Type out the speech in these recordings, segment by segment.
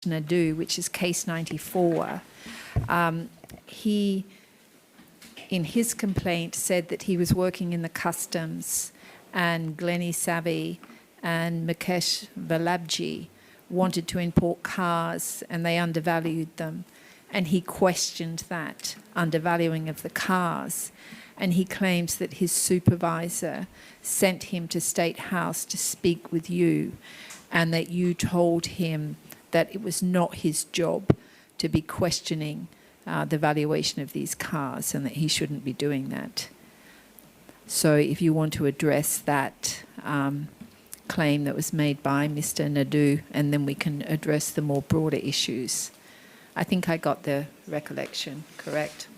TRNUC, which is case 94. He, in his complaint, said that he was working in the customs and Glennie Savvy and Mukesh Vallabhji wanted to import cars and they undervalued them. And he questioned that undervaluing of the cars. And he claims that his supervisor sent him to State House to speak with you and that you told him that it was not his job to be questioning the valuation of these cars and that he shouldn't be doing that. So if you want to address that claim that was made by Mr. Nadu, and then we can address the more broader issues. I think I got the recollection correct.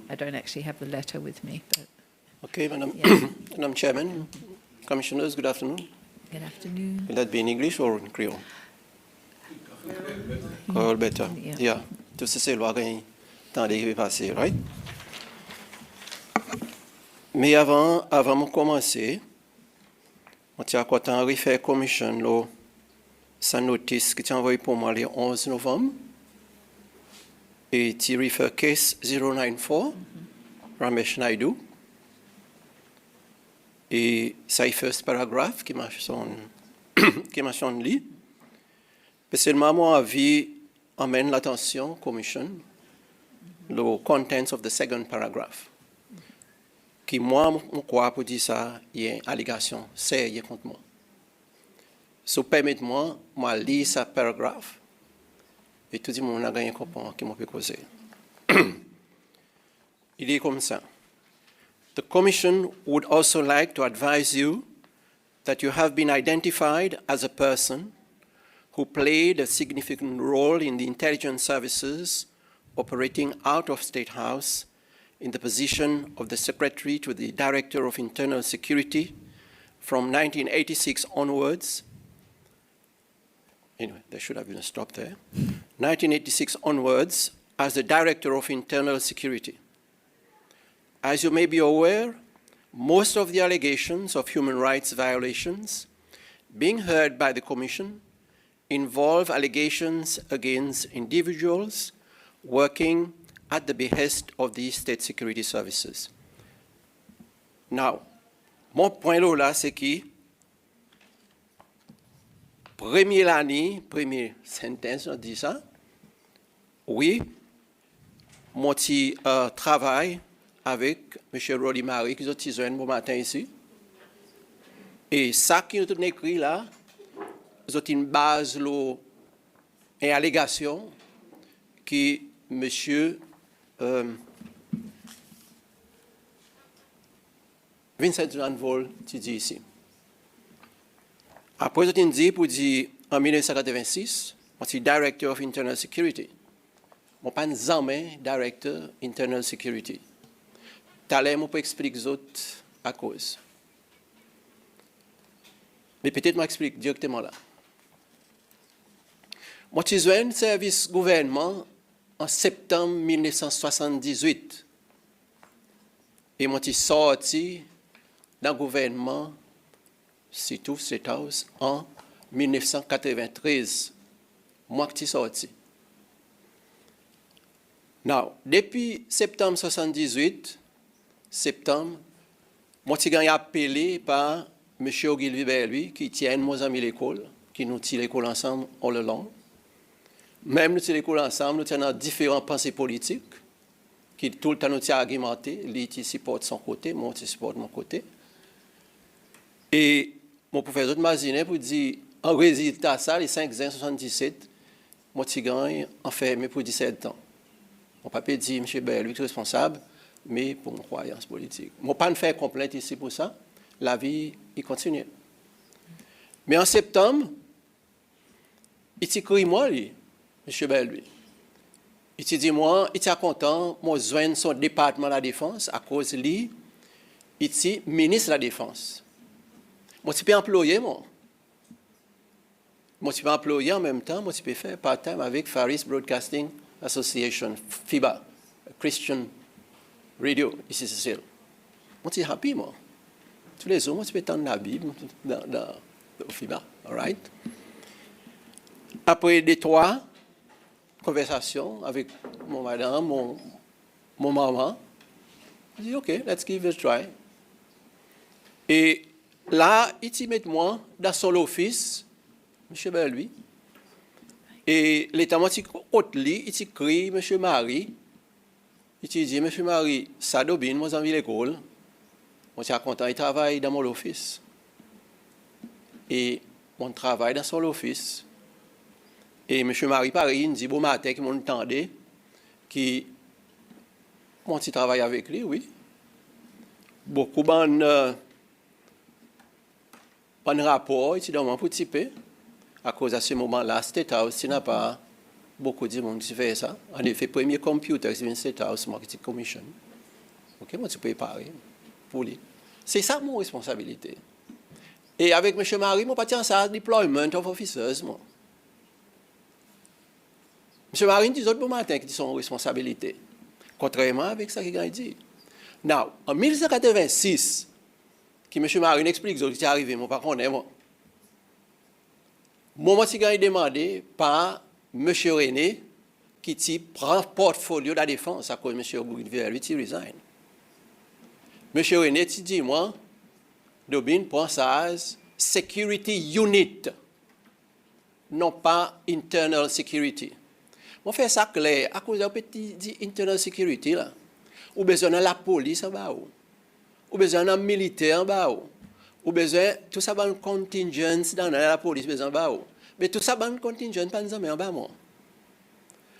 I don't actually have the letter with me. But okay, Madam, yeah. Madam Chairman, Commissioners, good afternoon. Good afternoon. Will that be in English or in Creole? All better. Yeah. Tout ça, c'est le temps de passer, right? Mais avant de commencer, on tient à quoi t'en refaire commission là, sa notice qui t'a envoyé pour moi le 11 novembre. Et tu refer case 094, Ramesh Naidu. Et ça y first paragraph qui mentionne lui. Personnellement, mon avis amène l'attention, Commission, le contents of the second paragraph. Qui moi, je crois pour dire ça, il y a une allégation sérieuse contre moi. So permettez-moi, moi lire ce paragraphe et tout le monde a gagné comprendre qui m'a pu causer. Il est comme ça. The Commission would also like to advise you that you have been identified as a person who played a significant role in the intelligence services operating out of State House in the position of the Secretary to the Director of Internal Security from 1986 onwards. Anyway, there should have been a stop there. 1986 onwards as the Director of Internal Security. As you may be aware, most of the allegations of human rights violations being heard by the Commission involve allegations against individuals working at the behest of the state security services. Now, mon point là, c'est que première sentence, on dit ça, oui, mon petit travail avec M. Roddy Marie, qui est un bon matin ici, et ça qui nous est écrit là, c'est une base, une allégation que M. Vincent Janvol dit ici. Après, je dit pour dire en 1986, je suis Director of Internal Security. Je ne suis pas jamais Director Internal Security. Talem, je peux expliquer aux autres à cause. Mais peut-être je m'explique directement là. Je suis joint service gouvernement en septembre 1978. Et je suis sorti dans le gouvernement, surtout State House, en 1993. Moi qui suis sorti. Now, depuis septembre 1978, moi je suis appelé par M. Ogilvy Berlui, qui tient nos amis l'école, qui nous tient l'école ensemble all along. Même nous sommes l'école ensemble, nous avons différents pensées politiques, qui tout le temps nous ont argumenté, lui qui supporte son côté, moi qui supporte mon côté. Et mon professeur de Mazine pour dire, en résultat ça, les 5 ans 77, moi je suis enfermé pour 17 ans. Mon papa dit, M. Berlui est responsable, mais pour une croyance politique. Je ne vais pas faire complainte ici pour ça, la vie il continue. Mais en septembre, il s'écrit moi, lui. M. Berlui. Il te dit, moi, il est content, moi, je joins son département de la défense à cause de lui, il est ministre de la défense. Moi, je peux employer, moi. Moi, je peux employer en même temps, moi, je peux faire part-time avec Faris Broadcasting Association, FIBA, Christian Radio, ici, c'est ça. Moi, je suis happy, moi. Tous les jours, moi, je peux tendre la Bible dans FIBA, all right? Après des 3, conversation avec mon madame, mon maman. Je dis, OK, let's give it a try. Et là, il met moi dans son office, M. Belui. Et l'état moi, il écrit M. Marie. Il dit, M. Marie, ça dobine, moi, j'ai envie l'école. Moi, je suis content, il travaille dans mon office. Et mon travail dans son office. Et M. Marie Paris, il dit, bon matin, qui m'entendait, qui mon petit travail avec lui, oui. Beaucoup de rapports, il dit, dans pour typer. À cause de ce moment-là, State House, il n'y a pas beaucoup de monde qui fait ça. En effet, premier computer, c'est une State House Marketing Commission. OK, moi, tu peux préparer pour lui. C'est ça mon responsabilité. Et avec M. Marie, je parti en ça, deployment of officers. Moi. M. Marie dit autres bon matin qui sont responsabilité. Contrairement avec ça qu'il a dit. Now, en 1986, qui M. Marie explique ce qui est arrivé, moi, par contre, moi. Moi, je suis demandé par M. René, qui prend portfolio de la défense à cause de M. Bourguignon, lui, il resign. M. René, tu dis, moi, Dobin prend ça security unit, non pas internal security. Moi, je fais ça clair, à cause de petit internal security, là, ou besoin de la police en bas, ou besoin de militaire en bas, ou besoin de tout ça, de contingent dans la police, besoin en bas. Mais tout ça, de contingent, pas en bas, moi.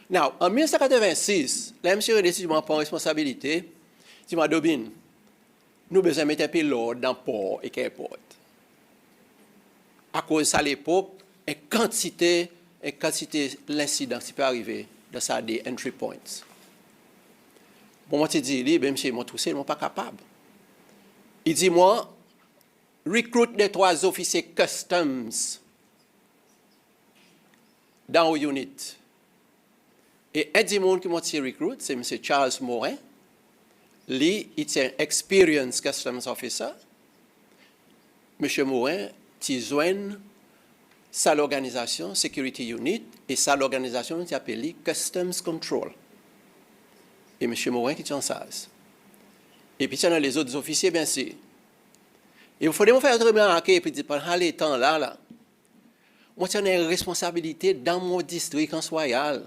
Now, en 1986, là, M. René, si je prends responsabilité, je dis, Dobin, nous besoin de mettre un peu l'ordre dans le port et qu'importe. À cause de ça, à l'époque, une quantité l'incident qui peut arriver dans ça des entry points. Bon, moi, je dis, même si moi, tout seul, je ne suis pas capable. Il dit, moi, recrute des 3 officiers customs dans le unit. Et un des gens qui m'a recrute, c'est M. Charles Morin. Lui, il est un experienced customs officer. M. Morin, il joint sa l'organisation Security Unit et sa l'organisation qui s'appelle Customs Control. Et M. Morin qui est en SAS. Et puis, il y a les autres officiers, bien sûr. Et il faut me faire très bien remarquer, et puis pendant les temps là, moi, j'ai une responsabilité dans mon district en Soyal,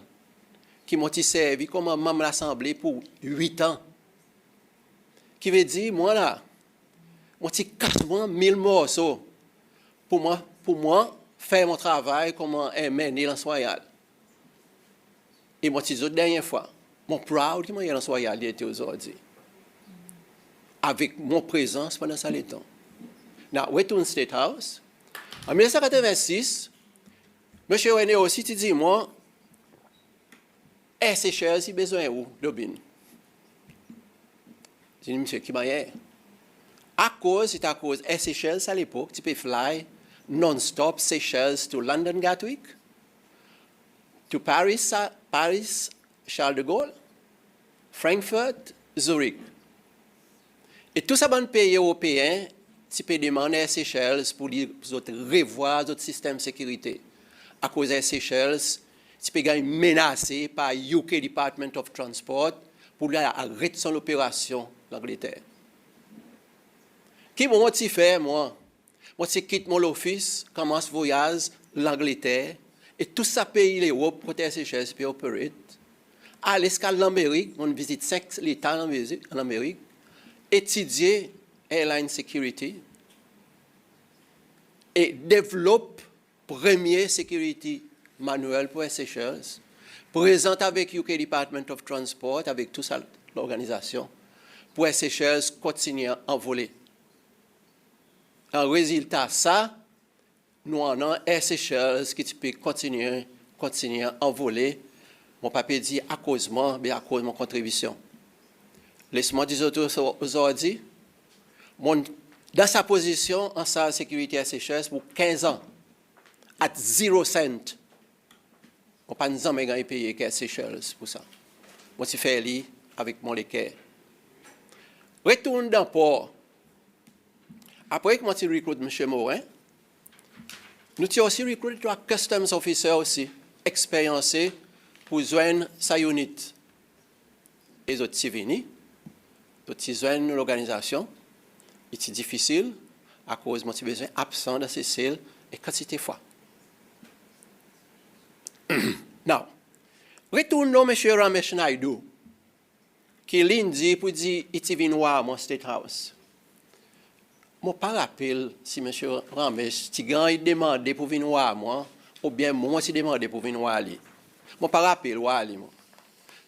qui m'a servi comme membre de l'Assemblée pour 8 ans. Qui veut dire, moi là, moi, j'ai quasiment 1000 morceaux pour moi, faire mon travail comme un mener dans Soyal. Et moi, j'ai la dernière fois, mon proud qui m'a eu dans Soyal, il était aujourd'hui. Avec mon présence pendant ça les temps. Now, retourne State House. En 1986, M. René aussi, tu dis, moi, SHL, si besoin où, Dobin? Je dis, monsieur, qui m'a eu? C'est à cause SHL, à l'époque, tu peux fly non-stop Seychelles to London Gatwick, to Paris, Charles de Gaulle, Frankfurt, Zurich. Et tout ça, dans les pays européens, tu peux demander à Seychelles pour revoir notre système de sécurité. À cause de Seychelles, tu peux être menacé par UK Department of Transport pour arrêter son opération l'Angleterre. Qui m'a fait, moi? Moi, je quitte mon office, commence voyage l'Angleterre, et tout ça pays l'Europe, pour les Seychelles, peut opérer. À l'escale l'Amérique, on visite 5 États en Amérique, étudier airline security, et développe premier security manuel pour les Seychelles, présente avec UK Department of Transport, avec toute l'organisation, pour les Seychelles continuer à envoler. En résultat, ça, nous en avons un Seychelles qui peut continuer à envoler. Mon papier dit à cause de mon contribution. Laisse-moi dire aujourd'hui, dans sa position en salle de sécurité à Seychelles pour 15 ans, à 0 cent, on n'a pas jamais payé qu'à Seychelles pour ça. Moi, je fais lui avec mon léquer. Retourne dans le port. Après que moi, je recrute M. Morin, nous avons aussi recruté 3 customs officers aussi, expériencés pour joindre sa unité. Et les autres sont venus, les autres joignent l'organisation. C'est difficile à cause de mon besoin absent de ces cells et quantité de fois. Now, retournons à M. Ramesh Naidu, qui dit pour dire qu'il vient voir mon State House. Je ne me rappelle pas si M. Ramesh a demandé pour venir voir moi, ou bien moi j'ai demandé pour venir voir lui. Je ne me rappelle pas lui.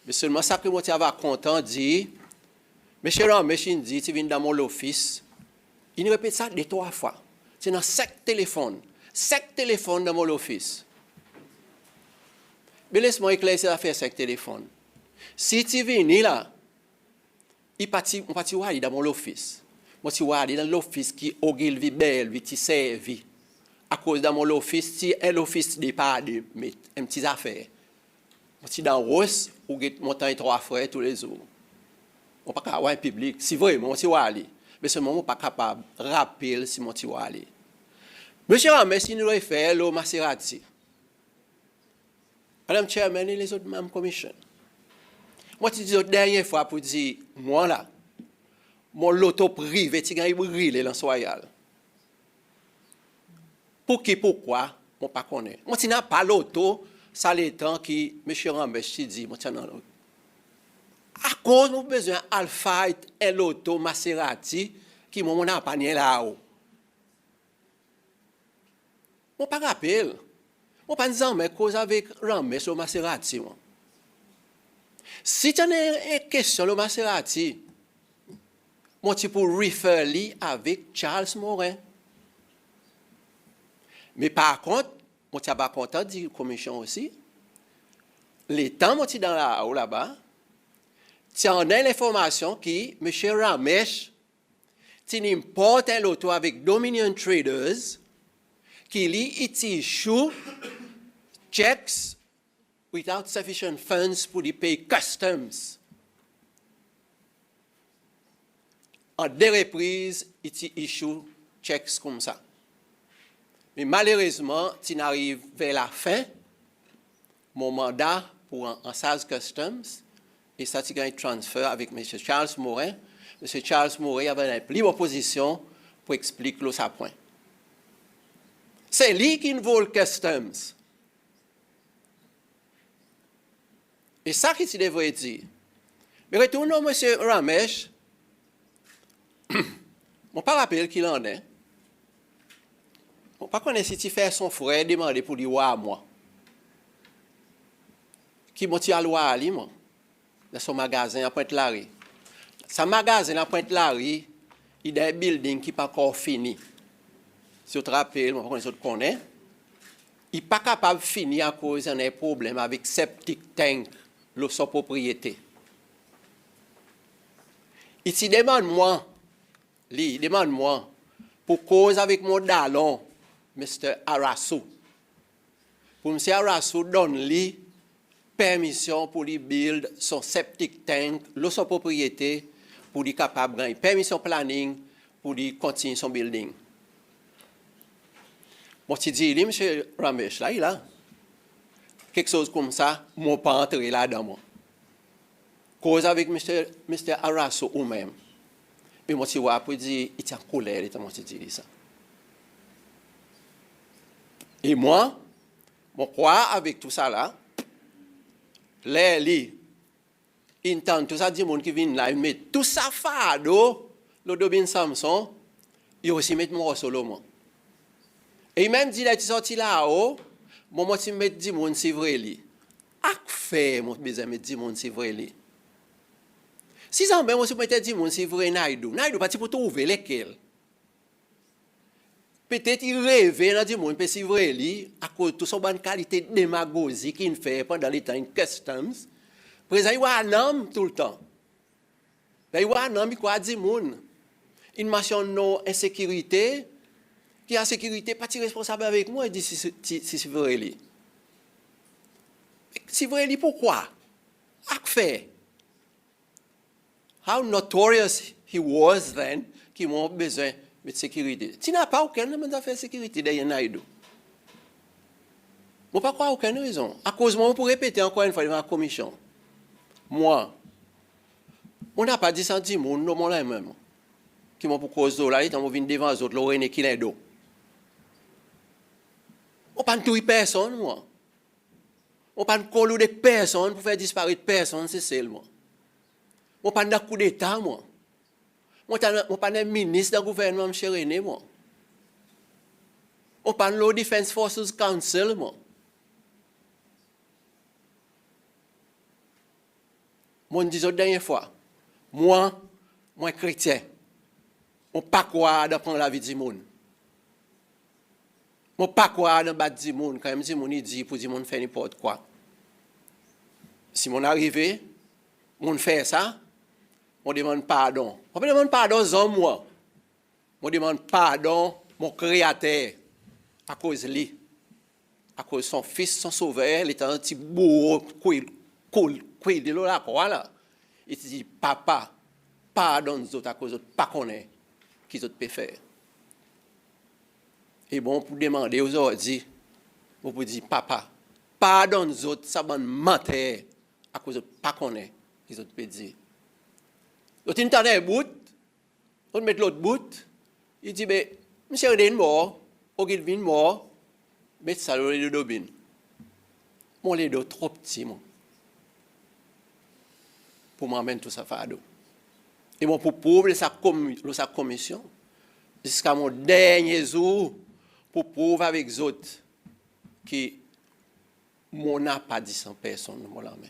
Mais seulement ça que moi j'avais content dit, M. Ramesh dit qu'il vient dans mon office. Il répète ça 2-3 fois. C'est dans 5 téléphones. 5 téléphones dans mon office. Mais laisse-moi éclaircir l'affaire 5 téléphones. Si tu viens là, il partit dans mon office. Moi, tu vois, dans l'office qui ogilvi belle, qui servi. À cause de mon office, si un office n'est pas de mettre une petite affaire. Moi, tu dans Rose, ou montagne 3 frères tous les jours. On ne peut pas avoir un public. Si vraiment, tu vois aller. Mais seulement, on ne peut pas capable de rappeler si tu vois aller. Monsieur Ramesh, il nous a fait le Maserati. Madame Chairman et les autres membres commission. Moi, tu dis la dernière fois pour dire, moi là, mon loto privé, tu gagnes brûler dans soyal. Pourquoi? Moi, pas connaître. Moi, tu n'as pas loto, ça les temps qui, M. Ramesh, dit, moi, tu n'as pas. À cause de mon besoin Alpha et loto Maserati, qui m'ont pas panier là-haut. Moi, pas rappel. Moi, pas disant, mais cause avec Ramesh au Maserati, moi. Si tu as une question le Maserati, moi, tu peux référer avec Charles Morin. Mais par contre, moi, tu n'as pas content de la commission aussi. Les temps, moi, tu es dans la haut là-bas. Tu en as l'information qui, M. Ramesh, tu importes un loto avec Dominion Traders qui lui issue checks without sufficient funds pour les payer customs. En 2 reprises, il issue checks comme ça. Mais malheureusement, tu n'arrives vers la fin, mon mandat pour un sales customs, et ça, tu gagnes transfert avec M. Charles Morin. M. Charles Morin avait une libre position pour expliquer le point. C'est lui qui vaut le customs. Et ça que tu devrais dire. Mais retournons, M. Ramesh. Je ne pas rappeler qu'il en est. Je ne pas connaître si tu fais son frère demander pour lui voir moi. Qui m'a dit à loi moi. Dans son magasin à Pointe-Larry. Son magasin à Pointe-Larry, il y a un building qui n'est pas encore fini. Si vous te rappelez, je connais, il n'est pas capable de finir à cause d'un problème avec septic tank, sa propriété. Il se demande-moi, pour cause avec mon dallon, Mr. Arasu. Pour M. Arasu donne lui permission pour lui build son septic tank, sa propriété, pour lui capable de gagner permission planning, pour lui continuer son building. Moi, je dis, M. Ramesh, là, il a quelque chose comme ça, je ne peux pas entrer là-dedans. Cause avec Mr. Arasu ou même. Mais moi, je vois après dire, il est en colère, moi, je dis ça. Et moi, je crois avec tout ça là, les intend tout ça, dit monde qui vient là, il met tout ça fado, le Dobin Samson, il aussi met mon solo. Et même dit là, tu sorti là-haut, moi, tu mets 10 monde, c'est vrai. À fait, moi, besoin de 10 monde, c'est vrai. Si ça, moi, je mets 10 monde, c'est vrai, Naidu, pas pour trouver lesquels. Peut-être il rêve dans 10 monde, mais c'est vrai, à cause de toute son bonne qualité de démagogie qu'il fait pendant les temps de customs. Présent, il y a un homme tout le temps. Il y a un homme qui a 10 monde. Il mentionne nos insécurités. Qui a sécurité, pas responsable avec moi, il dit si c'est vrai. Si vrai, pourquoi? À fait. How notorious he was then, qui m'a besoin de sécurité. Tu n'as pas aucun homme d'affaires de sécurité derrière Naïdo. Je ne pas croire aucune raison. À cause de moi, pour répéter encore une fois devant la commission, moi, on n'a pas dit ça, on n'a pas même. Qui m'ont pour cause de là, ils ont venu devant les autres, l'oreille qui est d'eau. On ne pas tuer personne, moi. On ne pas coller de personne pour faire disparaître personne, c'est seulement. On ne pas de coup d'État, moi. On ne pas de ministre du gouvernement, M. René, moi. On parle de Defense Forces Council, moi. Moi, je dis la dernière fois, moi, chrétien, on ne pas croire d'apprendre la vie du monde. On ne pas croire dans battre du monde, quand même, du monde, il dit pour du monde faire n'importe quoi. Si mon arrivé, on fait ça, on demande pardon. On ne demande pardon aux hommes, moi. On demande pardon mon créateur, à cause de lui. À cause de son fils, son sauveur, il est un petit bourreau, il dit là, voilà. Il dit, papa, pardonne nous autres à cause de pas connaître qui autres peut faire. Et bon, pour demander aux autres, vous pouvez dire, papa, pardonne nous autres, ça va mentir à cause de pas connaître qui autres peut dire. Donc, il y a un bout, on met l'autre bout, il dit, mais, monsieur René est mort, ou qu'il vient mort, mais ça le de dobine. Mon les deux trop petit, moi. Pour m'amener tout ça fardeau. Et bon, pour prouver sa commission, jusqu'à mon dernier jour, pour prouver avec les autres que mon n'a pas dit sans personne, mon la main.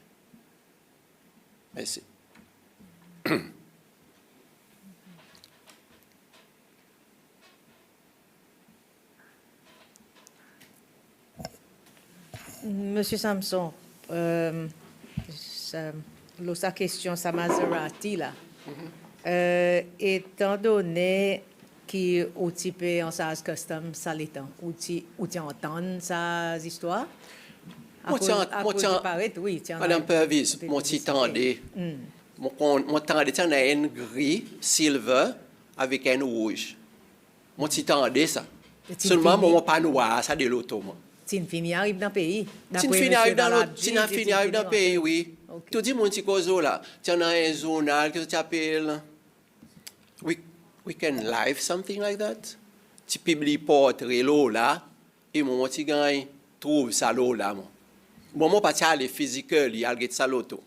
Merci. Monsieur Samson, sa question, sa Maserati là, étant donné qui au type en sa custom ça l'étant, ou tu entends sa histoire? Madame Pervis, mon petit tendé, mon tendé, c'est un gris, silver, avec un rouge. Mon petit tendé, ça. Seulement, mon pas noir, ça de l'auto, moi. Tin fini arrive dans le pays. Tin fini arrive dans le pays, oui. Tout dit mon petit cozo là. Tu as un journal que tu appelles Weekend Live, something like that. Tu publies portrait là, et mon petit gars trouve ça là, moi. Bon, pas aller physiquement, il a get ça l'auto.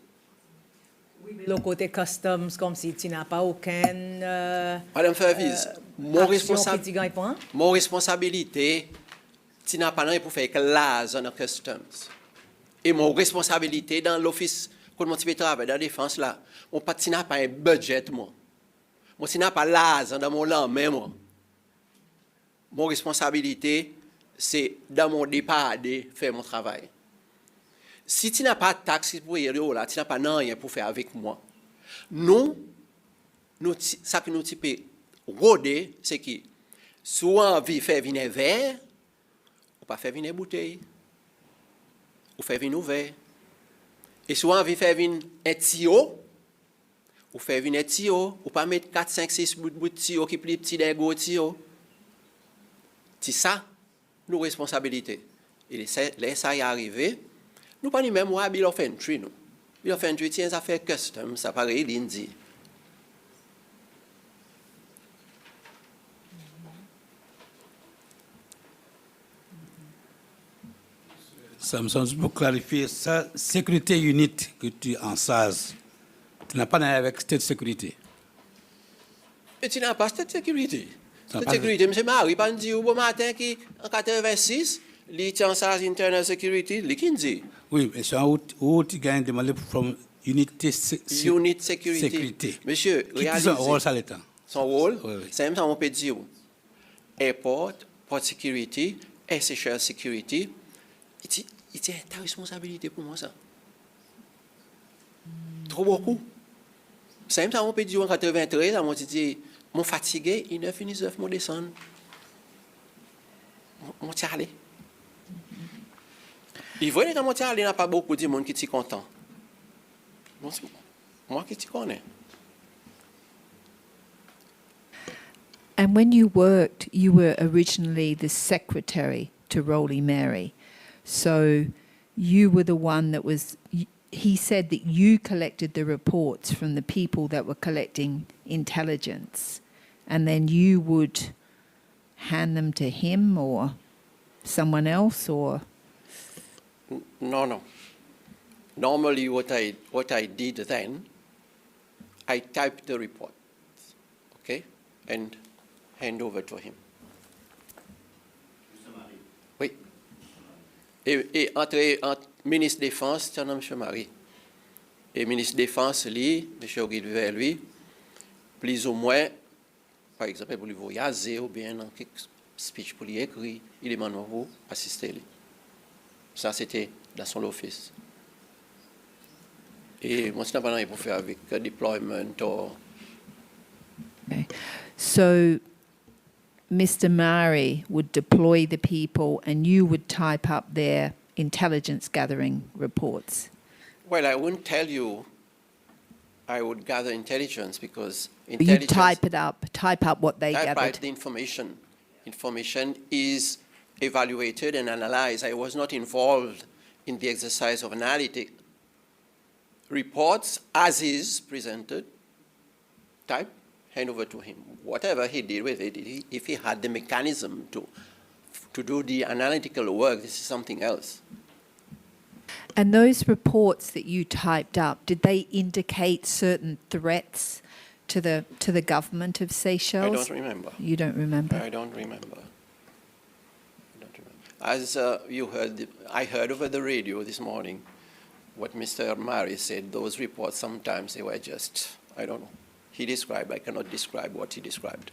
Le côté customs, comme si tu n'as pas aucune. Madame Fervis, mon responsabilité. Tu n'as pas rien pour faire classe dans customs. Et mon responsabilité dans l'office, quand je travaille dans la défense, là, mon tu n'as pas un budget, moi. Moi, tu n'as pas l'argent dans mon lendemain, moi. Mon responsabilité, c'est dans mon départ de faire mon travail. Si tu n'as pas de taxes pour y aller là, tu n'as pas rien pour faire avec moi. Nous, ça que nous typons rôder, c'est que soit envie de faire venir verre, ou pas faire venir bouteille, ou faire venir verre. Et soit envie de faire venir un tuyau, ou faire venir un tuyau, ou pas mettre 4, 5, 6 bouts de tuyau qui plie petit d'un gros tuyau. C'est ça, nos responsabilités. Et les ça y est arrivé, nous pas même moi bill of entry nous. Bill of entry tient ça fait custom, ça paraît l'indi. Samson, pour clarifier, ça, sécurité unit que tu en SAS, tu n'as pas d'aller avec State Sécurité. Et tu n'as pas State Sécurité. State Sécurité, M. Marie, pas dit au bon matin qui en 86, il tient en SAS Internal Security, il qui dit. Oui, mais c'est où tu gagnes demandé from Unité Sécurité. Monsieur, réalisez. Son rôle, ça l'est. Son rôle, oui. C'est même ça on peut dire. Airport, Port Security, Essential Security. Il tient ta responsabilité pour moi, ça. Trop beaucoup. C'est même ça on peut dire en 93, on dit, mon fatigué, il 9 mon descendre. Mon Charlie. Il voit que mon Charlie n'a pas beaucoup de monde qui est content. Moi qui t'y connais. And when you worked, you were originally the secretary to Roly Mary. So you were the one that was, he said that you collected the reports from the people that were collecting intelligence, and then you would hand them to him or someone else, or? No. Normally what I did then, I typed the report, okay, and hand over to him. Oui. Et entre ministre de Défense, c'est un M. Marie. Et ministre de Défense, lui, M. Auguste vers lui, plus ou moins, par exemple, pour lui voyager ou bien dans quelques speech pour lui écrire, il demande à vous assister. Ça, c'était dans son office. Et moi, je n'ai pas pour faire avec deployment ou... Okay. So Mr. Mari would deploy the people and you would type up their intelligence gathering reports. Well, I wouldn't tell you I would gather intelligence because You intelligence... type up what they type gathered. out the information. Information is evaluated and analyzed. I was not involved in the exercise of analytic. Reports, as is presented, type, hand over to him. Whatever he did with it, if he had the mechanism to do the analytical work, this is something else. And those reports that you typed up, did they indicate certain threats to the government of Seychelles? I don't remember. You don't remember? I don't remember. As you heard, I heard over the radio this morning what Mr. Mari said. Those reports, sometimes they were just, I don't know. He described, I cannot describe what he described.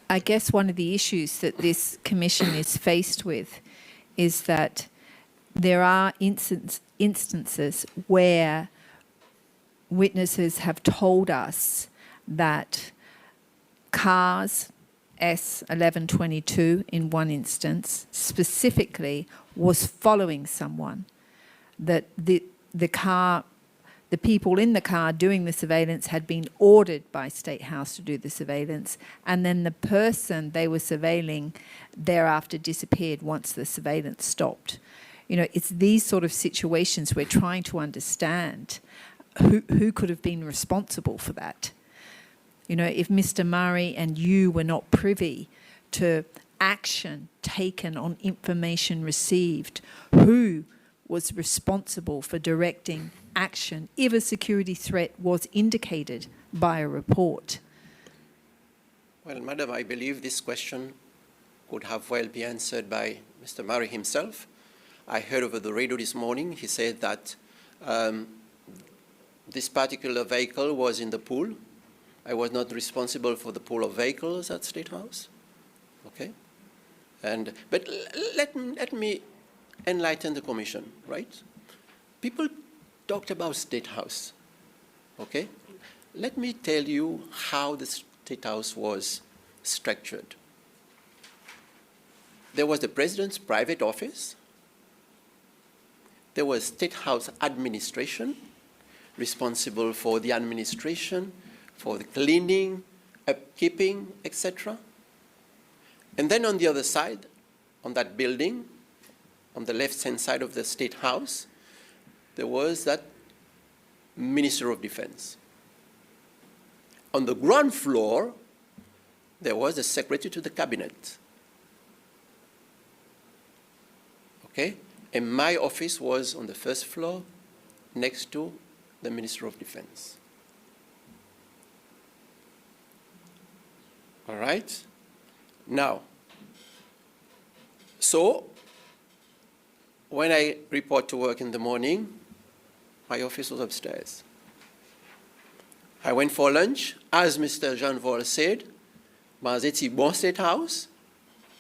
I guess one of the issues that this commission is faced with is that there are instances where witnesses have told us that cars, S1122 in one instance, specifically was following someone, that the people in the car doing the surveillance had been ordered by State House to do the surveillance, and then the person they were surveilling thereafter disappeared once the surveillance stopped. You know, it's these sort of situations we're trying to understand who could have been responsible for that. You know, if Mr. Murray and you were not privy to action taken on information received, who was responsible for directing action if a security threat was indicated by a report? Well, Madam, I believe this question could have well be answered by Mr. Murray himself. I heard over the radio this morning, he said that this particular vehicle was in the pool. I was not responsible for the pool of vehicles at State House. Okay? But let me enlighten the Commission, right? People talked about State House. Okay? Let me tell you how the State House was structured. There was the President's private office. There was State House administration, responsible for the administration, for the cleaning, upkeeping, etc. And then on the other side, on that building, on the left-hand side of the State House, there was that Minister of Defense. On the ground floor, there was the Secretary to the Cabinet. Okay? And my office was on the first floor, next to the Minister of Defense. All right? Now, so when I report to work in the morning, my office was upstairs. I went for lunch. As Mr. Jean Vol said, j'ai bon State House.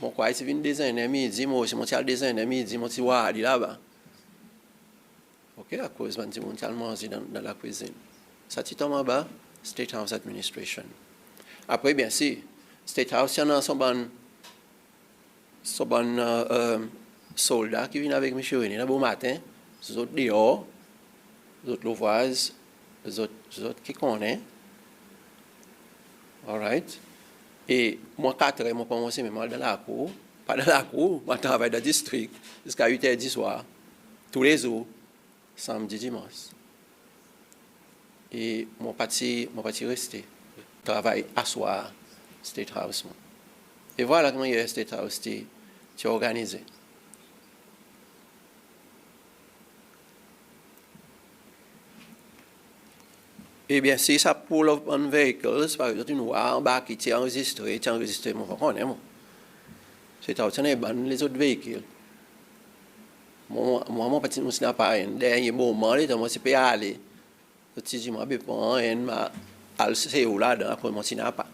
Mon quoi, c'est venu des ennemis, dit moi, c'est mon tial des ennemis, dit mon tiwa, dit là-bas. Ok, à cause de mon tial manger dans la cuisine. Ça t'y tombe en bas, State House Administration. Après, bien sûr, State House, il y en a son bon soldat qui vient avec M. René, là, bon matin, les autres dehors, les autres l'ouvroisent, les autres qui connaissent. All right? Et moi, 4 heures, moi, commencé même dans la cour. Pas dans la cour, moi, je travaille dans le district jusqu'à 8h du soir, tous les jours, samedi, dimanche. Et mon parti resté. Travail à soir, State House. Et voilà comment le State House est organisé. Eh bien, si ça pull up on vehicles, par exemple, une voie en bas qui est enregistré, moi, je connais, moi. C'est les autres véhicules. Moi, mon petit mousse n'a pas un dernier moment, moi, c'est pas aller. Si je m'en vais pas, c'est où là, après, moi, c'est n'a pas.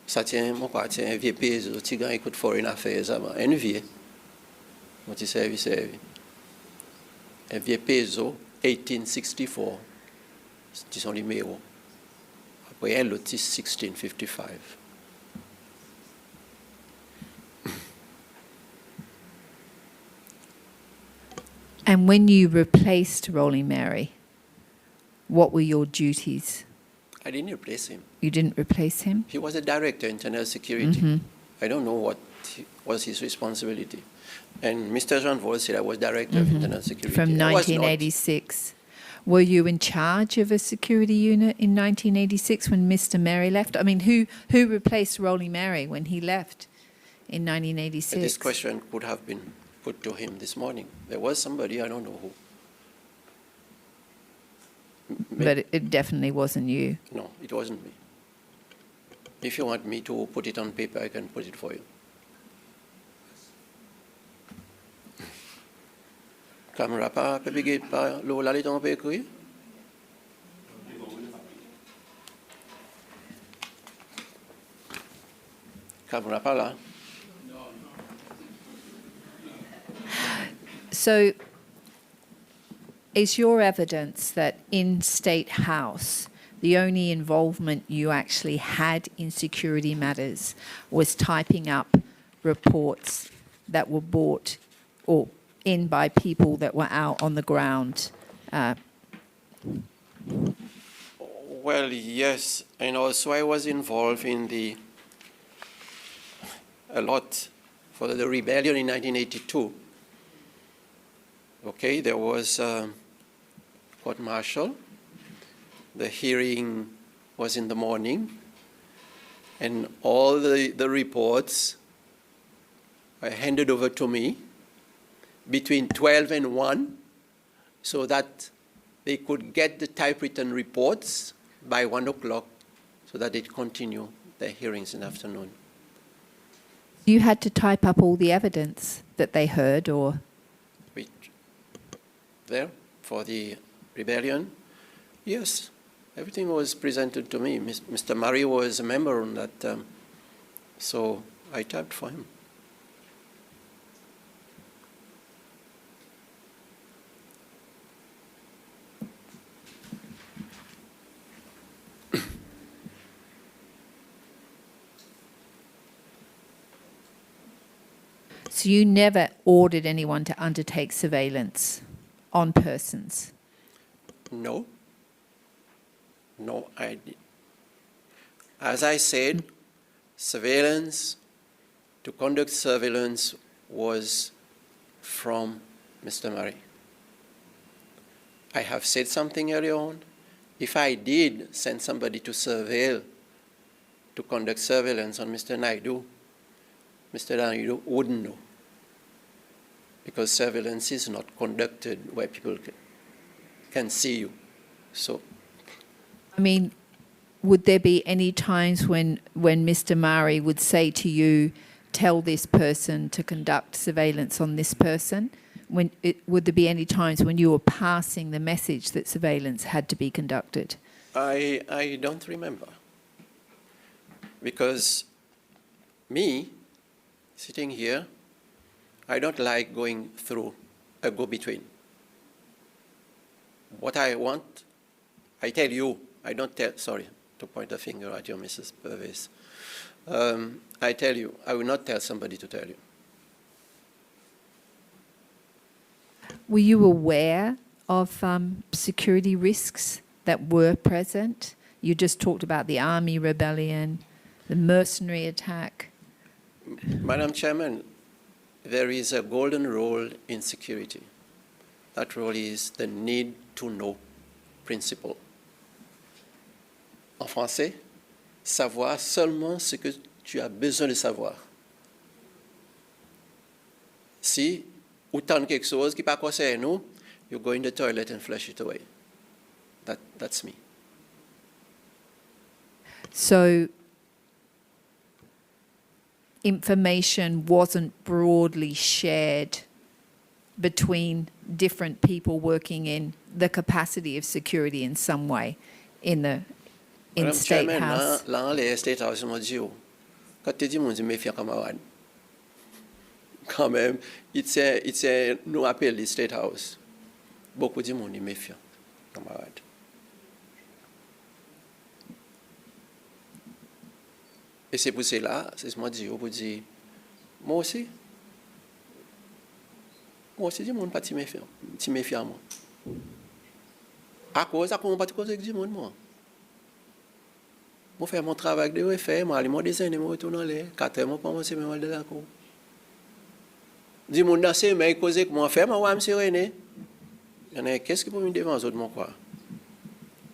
Ça tient, mon quoi, tiens, un vieux pays, tu gagnes, écoute, foreign affairs, ça va, un vieux. Moi, tu servis. Un vieux peso, 1864, c'est son numéro. Après, elle, l'autre, 1655. And when you replaced Rolling Mary, what were your duties? I didn't replace him. You didn't replace him? He was a director of internal security. I don't know what was his responsibility. And Mr. Jean Vol said I was director of internal security. From I was not. 1986. Were you in charge of a security unit in 1986 when Mr. Mary left? I mean, who replaced Rolling Mary when he left in 1986? This question could have been put to him this morning. There was somebody, I don't know who. But it definitely wasn't you. No, it wasn't me. If you want me to put it on paper, I can put it for you. Caméra pas publié par Lola les temps écrit. Caméra pas là. So is your evidence that in State House, the only involvement you actually had in security matters was typing up reports that were bought or in by people that were out on the ground? Well, yes, and also I was involved in a lot for the rebellion in 1982. Okay, there was court-martial. The hearing was in the morning, and all the reports were handed over to me between 12 and 1 so that they could get the typewritten reports by 1 o'clock so that they'd continue their hearings in the afternoon. You had to type up all the evidence that they heard, or? There for the rebellion? Yes, everything was presented to me. Mr. Murray was a member on that, so I typed for him. So you never ordered anyone to undertake surveillance on persons? No. No, I did. As I said, to conduct surveillance was from Mr. Murray. I have said something earlier on. If I did send somebody to conduct surveillance on Mr. Naidu wouldn't know, because surveillance is not conducted where people can see you. So, I mean, would there be any times when Mr. Murray would say to you, tell this person to conduct surveillance on this person? Would there be any times when you were passing the message that surveillance had to be conducted? I don't remember, because me, sitting here, I don't like going through a go-between. What I want, I tell you. I don't tell, sorry to point a finger at you, Mrs. Purvis. I tell you, I will not tell somebody to tell you. Were you aware of security risks that were present You just talked about the army rebellion, the mercenary attack. Madam Chairman, there is a golden rule in security. That rule is the need to know principle. En français, savoir seulement ce que tu as besoin de savoir. Si ou t'as quelque chose qui pas concerne nous, you go in the toilet and flush it away. That's me. So information wasn't broadly shared between different people working in the capacity of security in some way in Madam State Chairman, House. là, les State House m'ont dit, quand tu dis, mon Dieu, méfiant camarade. Quand même, c'est nous appelle les State House. Beaucoup de monde est méfiant, camarade. Et c'est pour cela, c'est ce que je dis, pour dire, moi aussi, du monde pas si méfiant, moi. À cause, on pas de cause avec du monde, moi. Moi, faire mon travail de refaire, moi, aller mon dessin, moi, retourner dans les 4 heures, moi, pas moi, c'est même de la cour. Du monde dans ces mains, cause que moi, faire, moi, je suis René. Il y en a, qu'est-ce que pour me devant les autres, moi, quoi?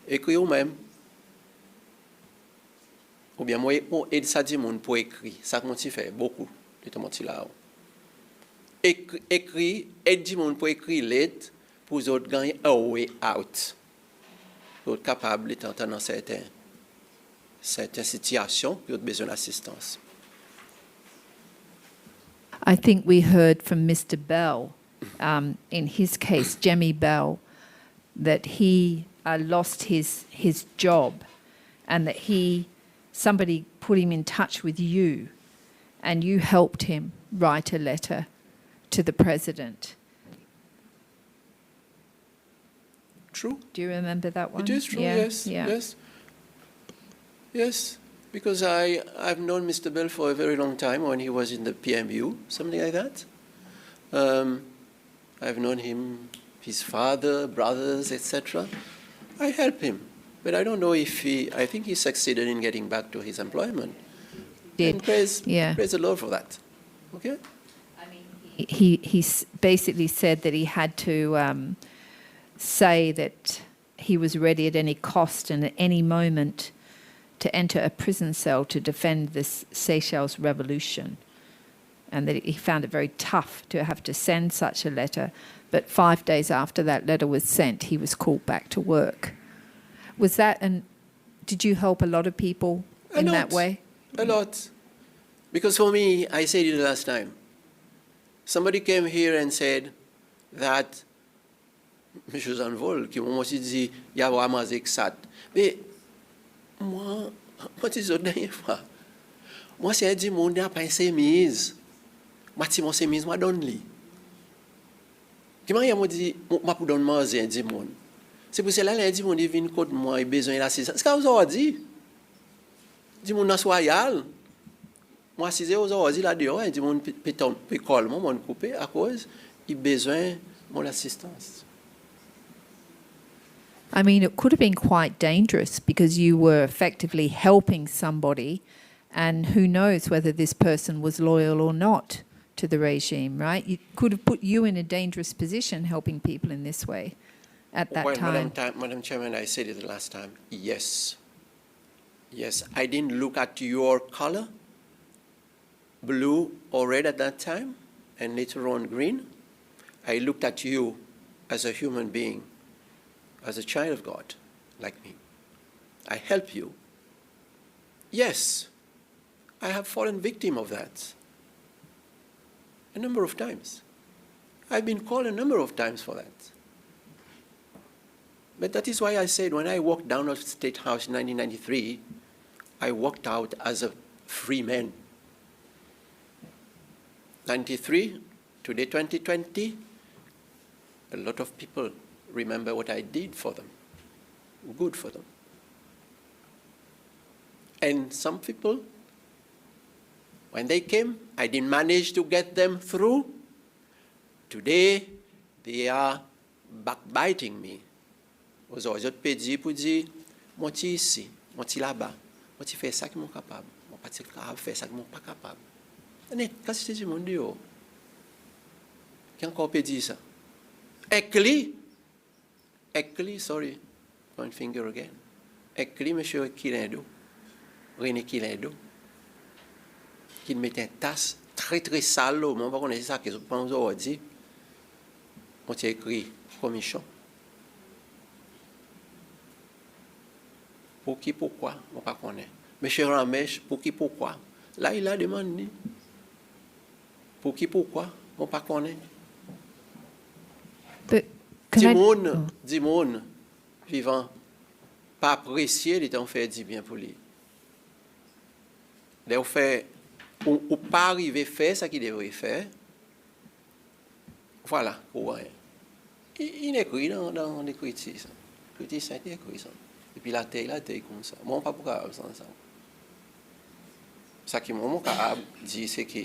Écrire ou même. Ou bien, moi, aide ça du monde pour écrire. Ça, moi, tu fais beaucoup de ton petit là. Écrire, aide du monde pour écrire lettre pour les autres gagner a way out. Pour être capable d'entrer dans certaines situations, pour besoin d'assistance. I think we heard from Mr. Bell, in his case, Jemmy Bell, that he lost his job and that somebody put him in touch with you and you helped him write a letter to the president. True. Do you remember that one? It is true, Yeah, yes. yeah. Yes. Yes. Because I've known Mr. Bell for a very long time when he was in the PMU, something like that. I've known him, his father, brothers, etc. I help him, but I don't know if I think he succeeded in getting back to his employment. Did. And praise Yeah. the Lord for that. Okay? He basically said that he had to say that he was ready at any cost and at any moment to enter a prison cell to defend this Seychelles revolution, and that he found it very tough to have to send such a letter. But 5 days after that letter was sent, he was called back to work. Was that, and did you help a lot of people in that way? A lot. Because for me, I said it last time. Somebody came here and said that M. Zanvol, qui m'a aussi dit, il y a vraiment exact. Mais moi, je dis la dernière fois, moi, c'est dit, mon n'a pas une chemise. Moi, si mon chemise, moi, donne-lui. Comment il m'a dit, moi, pour donner manger, un monde. C'est pour cela, il dit, mon divine côté, moi, il a besoin d'assistance. C'est ce que vous avez dit. Dit, mon dans royal. Moi, si vous avez dit là-dedans, il dit, mon pécole, mon coupé, à cause, il a besoin de mon assistance. I mean, it could have been quite dangerous because you were effectively helping somebody, and who knows whether this person was loyal or not to the regime, right? It could have put you in a dangerous position helping people in this way at that Well, time. Madam Chairman, I said it the last time. Yes. Yes, I didn't look at your color, blue or red at that time, and later on green. I looked at you as a human being, as a child of God, like me. I help you. Yes, I have fallen victim of that a number of times. I've been called a number of times for that. But that is why I said when I walked down of State House in 1993, I walked out as a free man. 93, today 2020, a lot of people remember what I did for them, good for them. And some people, when they came, I didn't manage to get them through. Today, they are backbiting me. Os autres pédis pour dire, moi tu ici, moi tu là-bas, moi tu fais ça qui m'ont capable, moi pas capable faire ça qui m'ont pas capable. Net, qu'est-ce que c'est du monde dehors? Qui encore peut dire ça? Ekli, sorry, point finger again. Ekli, monsieur Kilendo, René Kilendo, qui met une tasse très très sale, mais on va connaître ça, que je pense aujourd'hui. On t'a écrit commission. Pour qui, pourquoi, on ne pas connaît. Monsieur Ramèche, pour qui, pourquoi. Là, il a demandé. Pour qui, pourquoi, on ne pas connaît. Dis monde vivant, pas apprécier les temps fait du bien pour lui. Là, ou pas arriver à faire ce qu'il devrait faire. Voilà, pour rien. Il écrit dans l'écriture. L'écriture, c'est écrit ça. Et puis la terre comme ça. Moi, pas pour ça. Ça qui m'a capable dit, c'est que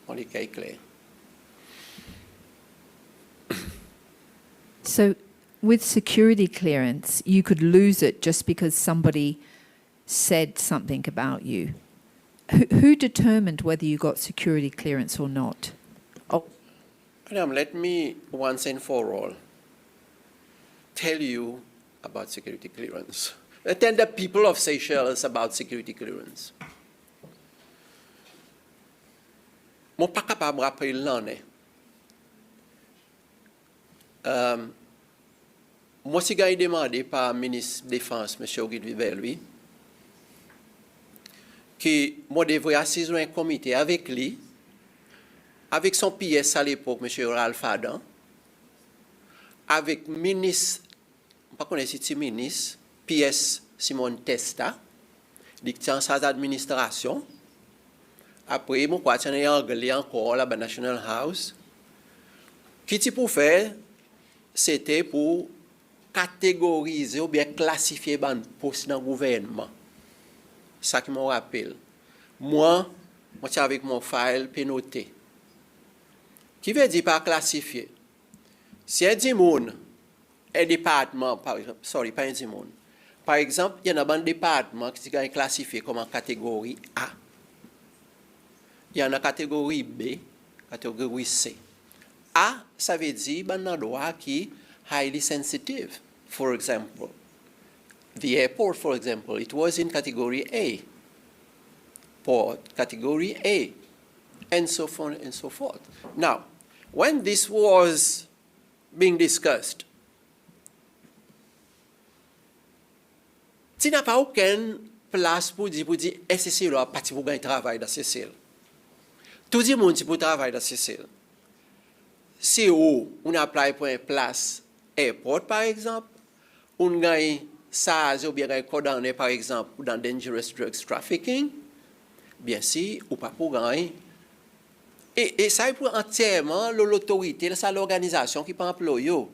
on les caille clair. So, with security clearance, you could lose it just because somebody said something about you. Who determined whether you got security clearance or not? Oh, Madam, let me once and for all tell you about security clearance. Tell the people of Seychelles about security clearance. Je ne suis pas capable de rappeler l'année. Moi, si j'ai demandé par le ministre de la Défense, M. Auguste Vivel, lui, que moi devrais assister un comité avec lui, avec son PS à l'époque, M. Ralph Adam, avec le ministre, je ne sais pas si c'est ministre, PS Simon Testa, qui tient sa administration. Après, je crois que c'est en anglais encore, la National House. Qui tu pour faire, c'était pour catégoriser ou bien classifier les postes dans le gouvernement. C'est ça qui me rappelle. Moi, je suis avec mon file pénoté. Qui veut dire par classifier? Si un démon, un département, par exemple, sorry, pas un démon. Par exemple, il y a un département qui est classifié comme en catégorie A. Il y a une catégorie B, catégorie C. A, ça veut dire un endroit qui est highly sensitive. For example, the airport, for example, it was in category A. Port, category A, and so on and so forth. Now, when this was being discussed, tu n'as pas aucune place pour dire est-ce que c'est là parti pour gagner travail dans ces cellules. Tout le monde pour travailler dans ces cellules. Si on apply pour une place airport, par exemple, on gagne ça, ou bien un condamné, par exemple, dans dangerous drugs trafficking, bien si, ou pas pour gagner. Et ça est pour entièrement l'autorité, c'est l'organisation qui peut employer.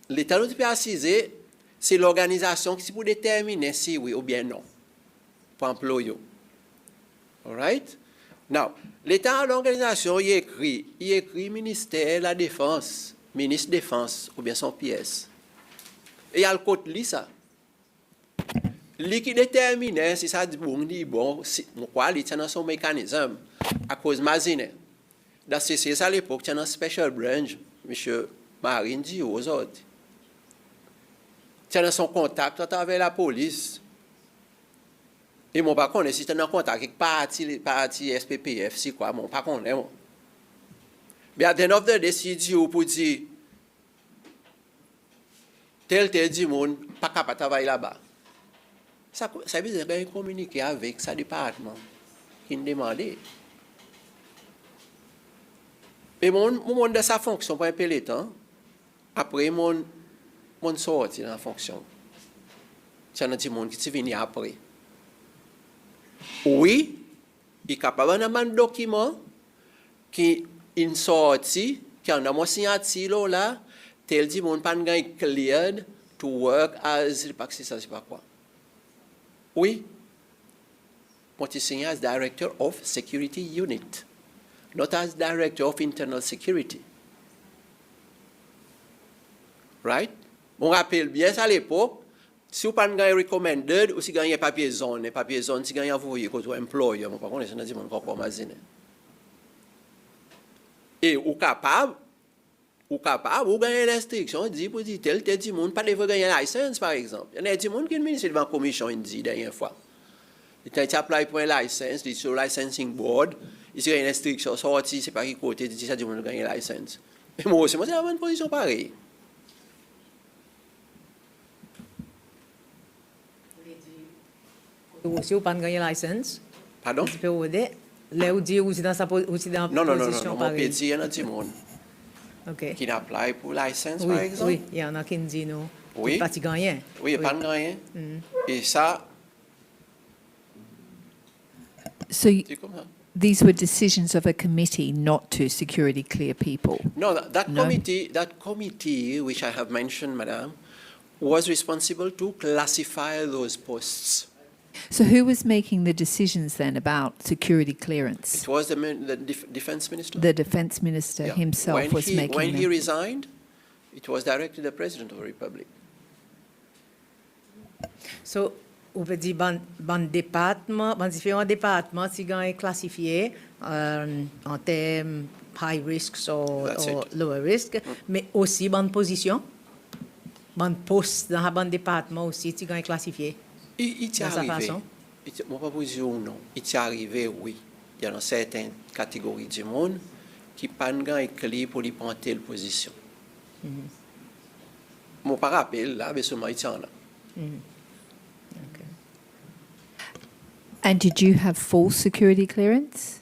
L'État nous peut assiser, c'est l'organisation qui peut déterminer si oui ou bien non, pour employer. All right? Now, l'État, l'organisation, il écrit ministère de la Défense, ministre de la Défense, ou bien son pièce. Et il y a le code li ça. Li qui détermine si ça dit bon, si quoi il tient dans son mécanisme à cause mazine. Dans c'est à l'époque, il y a un special branch, monsieur Marine dit aux autres. Il y a son contact avec la police. Et mon pas connaît si tu es en contact avec parti SPPF, c'est quoi, mon pas connaît. Mais à the end of the day, si dit pour dire tel dit monde pas capable de travailler là-bas. Ça veut dire qu'il communiquer avec sa département qui nous demandait. Et mon de sa fonction pour un peu le temps, après mon sorti dans la fonction. C'est un petit monde qui est venu après. Oui, il est capable d'avoir un document qui est sorti, qui a une signature là, tel dit mon pas cleared to work as, je sais pas quoi. Oui, moi je suis as Director of Security Unit, not as Director of Internal Security. Right? On rappelle bien ça à l'époque, Si vous n'avez pas recommended, ou si vous avez un papier zone, si vous avez envoyé comme employeur, je ne sais pas comment dire, encore mazine. Et ou capable, vous gagnez une restriction, dit pour dire tel du monde, pas de gagner une licence par exemple. Il y a des gens qui ont ministre de la commission, il dit dernière fois. Il a appelé pour une licence, il sur licensing board, il y a une restriction sortie, c'est pas qui côté, il dit ça du monde gagner une licence. Et moi aussi, c'est la bonne position pareil. Si vous n'avez pas gagné la licence, Pardon? vous pouvez aider. Là, vous dites que vous êtes dans sa position Non, mon pareille. petit, il y a des gens OK. qui appellent pour la licence, Oui, par exemple. oui, il y en a qui disent non. Oui. Pas de gagner. Oui, il n'y a pas de rien. Et ça, So c'est comme ça. these were decisions of a committee not to security clear people. No, that No. committee, which I have mentioned, Madam, was responsible to classify those posts. So who was making the decisions then about security clearance? It was the defense minister. The defence minister Yeah. himself when was making When he them. resigned, it was directed to the President of the Republic. So, on peut dire département, différents départements, si gagnent classifiés en termes high risk ou That's it. lower risk, mais aussi bonne position, bonne poste dans un bon département aussi, si gagnent classifiés. Il t'est Dans sa arrivé. façon. Moi, pas pour dire non. Il t'est arrivé, oui. Il y a certaines catégories du monde qui n'ont pas écrit pour lui prendre telle position. Mon par rappel, là, mais seulement il tient là. Okay. And did you have full security clearance?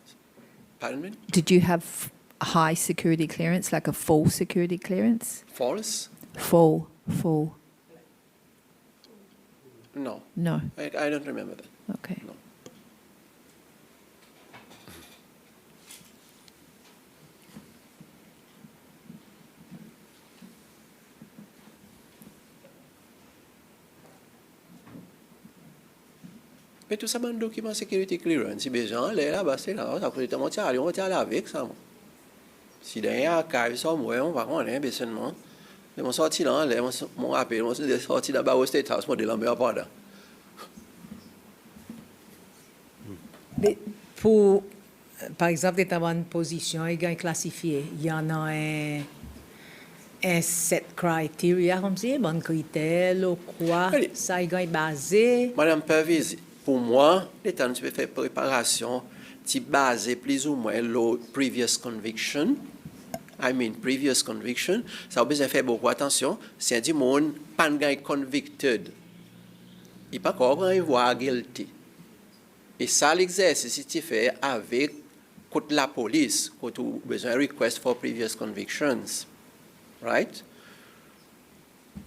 Pardon me? Did you have high security clearance, like a full security clearance? False? Full. No. No. I don't remember that. Okay. No. Mais tout ça, c'est un document sécurité clearance. Si besoin, là, c'est là, ça peut être on va aller avec ça. Si derrière, archive, ça, moi, on va connaître, mais seulement. Mais mon sorti là, mon appel, mon sorti là-bas au State House, moi, de l'embêter pas là. Mais pour, par exemple, être en bonne position, il gagne classifié. Il y en a un set criteria, comme ça, bon critère, le quoi, Allez. ça, il gagne basé. Madame Pervis, pour moi, l'État ne peut faire préparation, qui basé plus ou moins le previous conviction. Previous conviction. Ça a besoin de faire beaucoup attention. Si un monde pas convicted, il n'est pas encore un voix guilty. Et ça, l'exercice, si tu fais avec la police, quand tu as besoin de request for previous convictions. Right?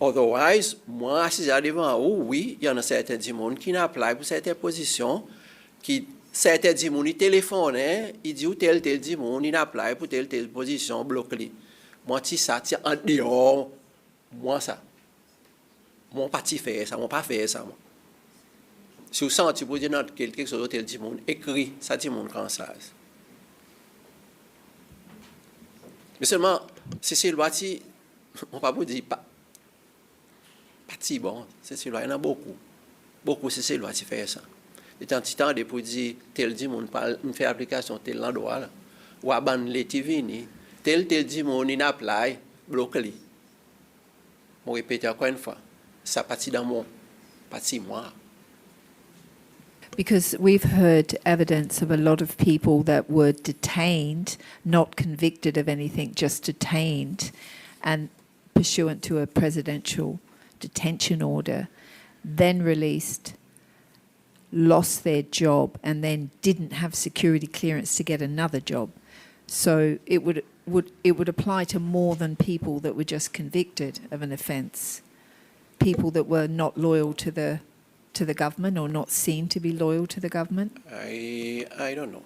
Otherwise, moi, si j'ai devant vous, oui, il y en a certains gens qui n'appliquent pour certaines positions, qui certains gens ils téléphonent, ils disent tel gens, ils n'appliquent pour telle position bloquée. Moi, si ça tient en dehors, moi ça. Moi, pas faire ça, moi pas faire ça. Moi. Si vous sentez pour dire quelque chose tel gens, écrit ça dit mon quand ça. Mais seulement, si c'est loi, on ne va pas dire pas si bon, c'est loi, il y en a beaucoup. Beaucoup, c'est loi qui fait ça. Et tant que temps, pour dire tel dit, on fait application tel endroit, là, ou à ban les TV, tel dit, on y apply, bloqué. Je répète encore une fois, ça partit dans mon, partie moi. Because we've heard evidence of a lot of people that were detained, not convicted of anything, just detained, and pursuant to a presidential detention order, then released, lost their job, and then didn't have security clearance to get another job. So it would apply to more than people that were just convicted of an offence, people that were not loyal to the government or not seen to be loyal to the government? I don't know.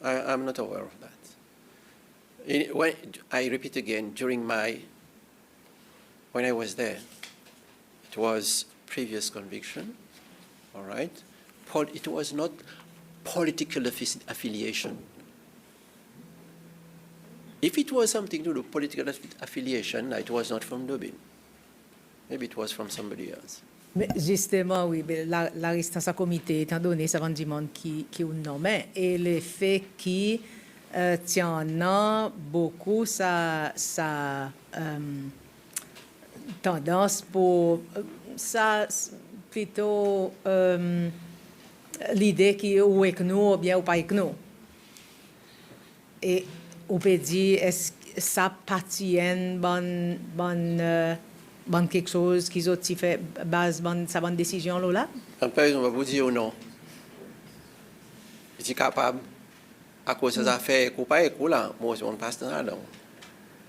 I'm not aware of that. When I repeat again, when I was there, it was previous conviction, all right? It was not political affiliation. If it was something to do with political affiliation, it was not from Dublin. Maybe it was from somebody else. Mais justement, oui, mais la résistance à comité, étant donné, ça va du monde qui ou non, mais et le fait qui tient a beaucoup sa tendance pour ça plutôt l'idée qui est ou avec nous ou bien ou pas avec nous. Et on peut dire, est-ce que ça appartient bon quelque chose qu'ils ont fait base bon sa bonne décision là? Un peu, on va vous dire non. Je suis capable, à cause de ça fait qu'on pas école là, moi on passe dans là.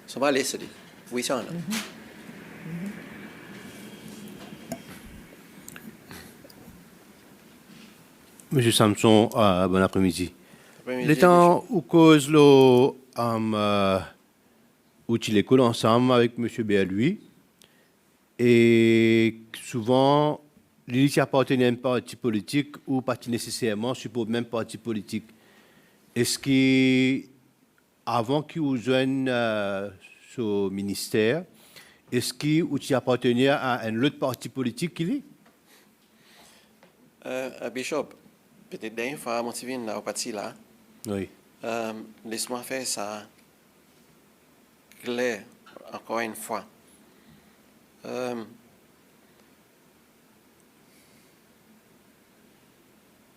Ça va laisser. Oui, ça. Monsieur Samson, bon après-midi. Le temps où cause où tu l'école ensemble avec Monsieur Berlui et souvent l'unité appartenait à un parti politique ou pas nécessairement sur le même parti politique. Est-ce que avant qu'il vous joigne ce ministère, est-ce que tu appartenais à un autre parti politique qu'il est? Bishop, peut-être dernière fois, mon TV là, au parti là. Oui. Laisse-moi faire ça clair, encore une fois.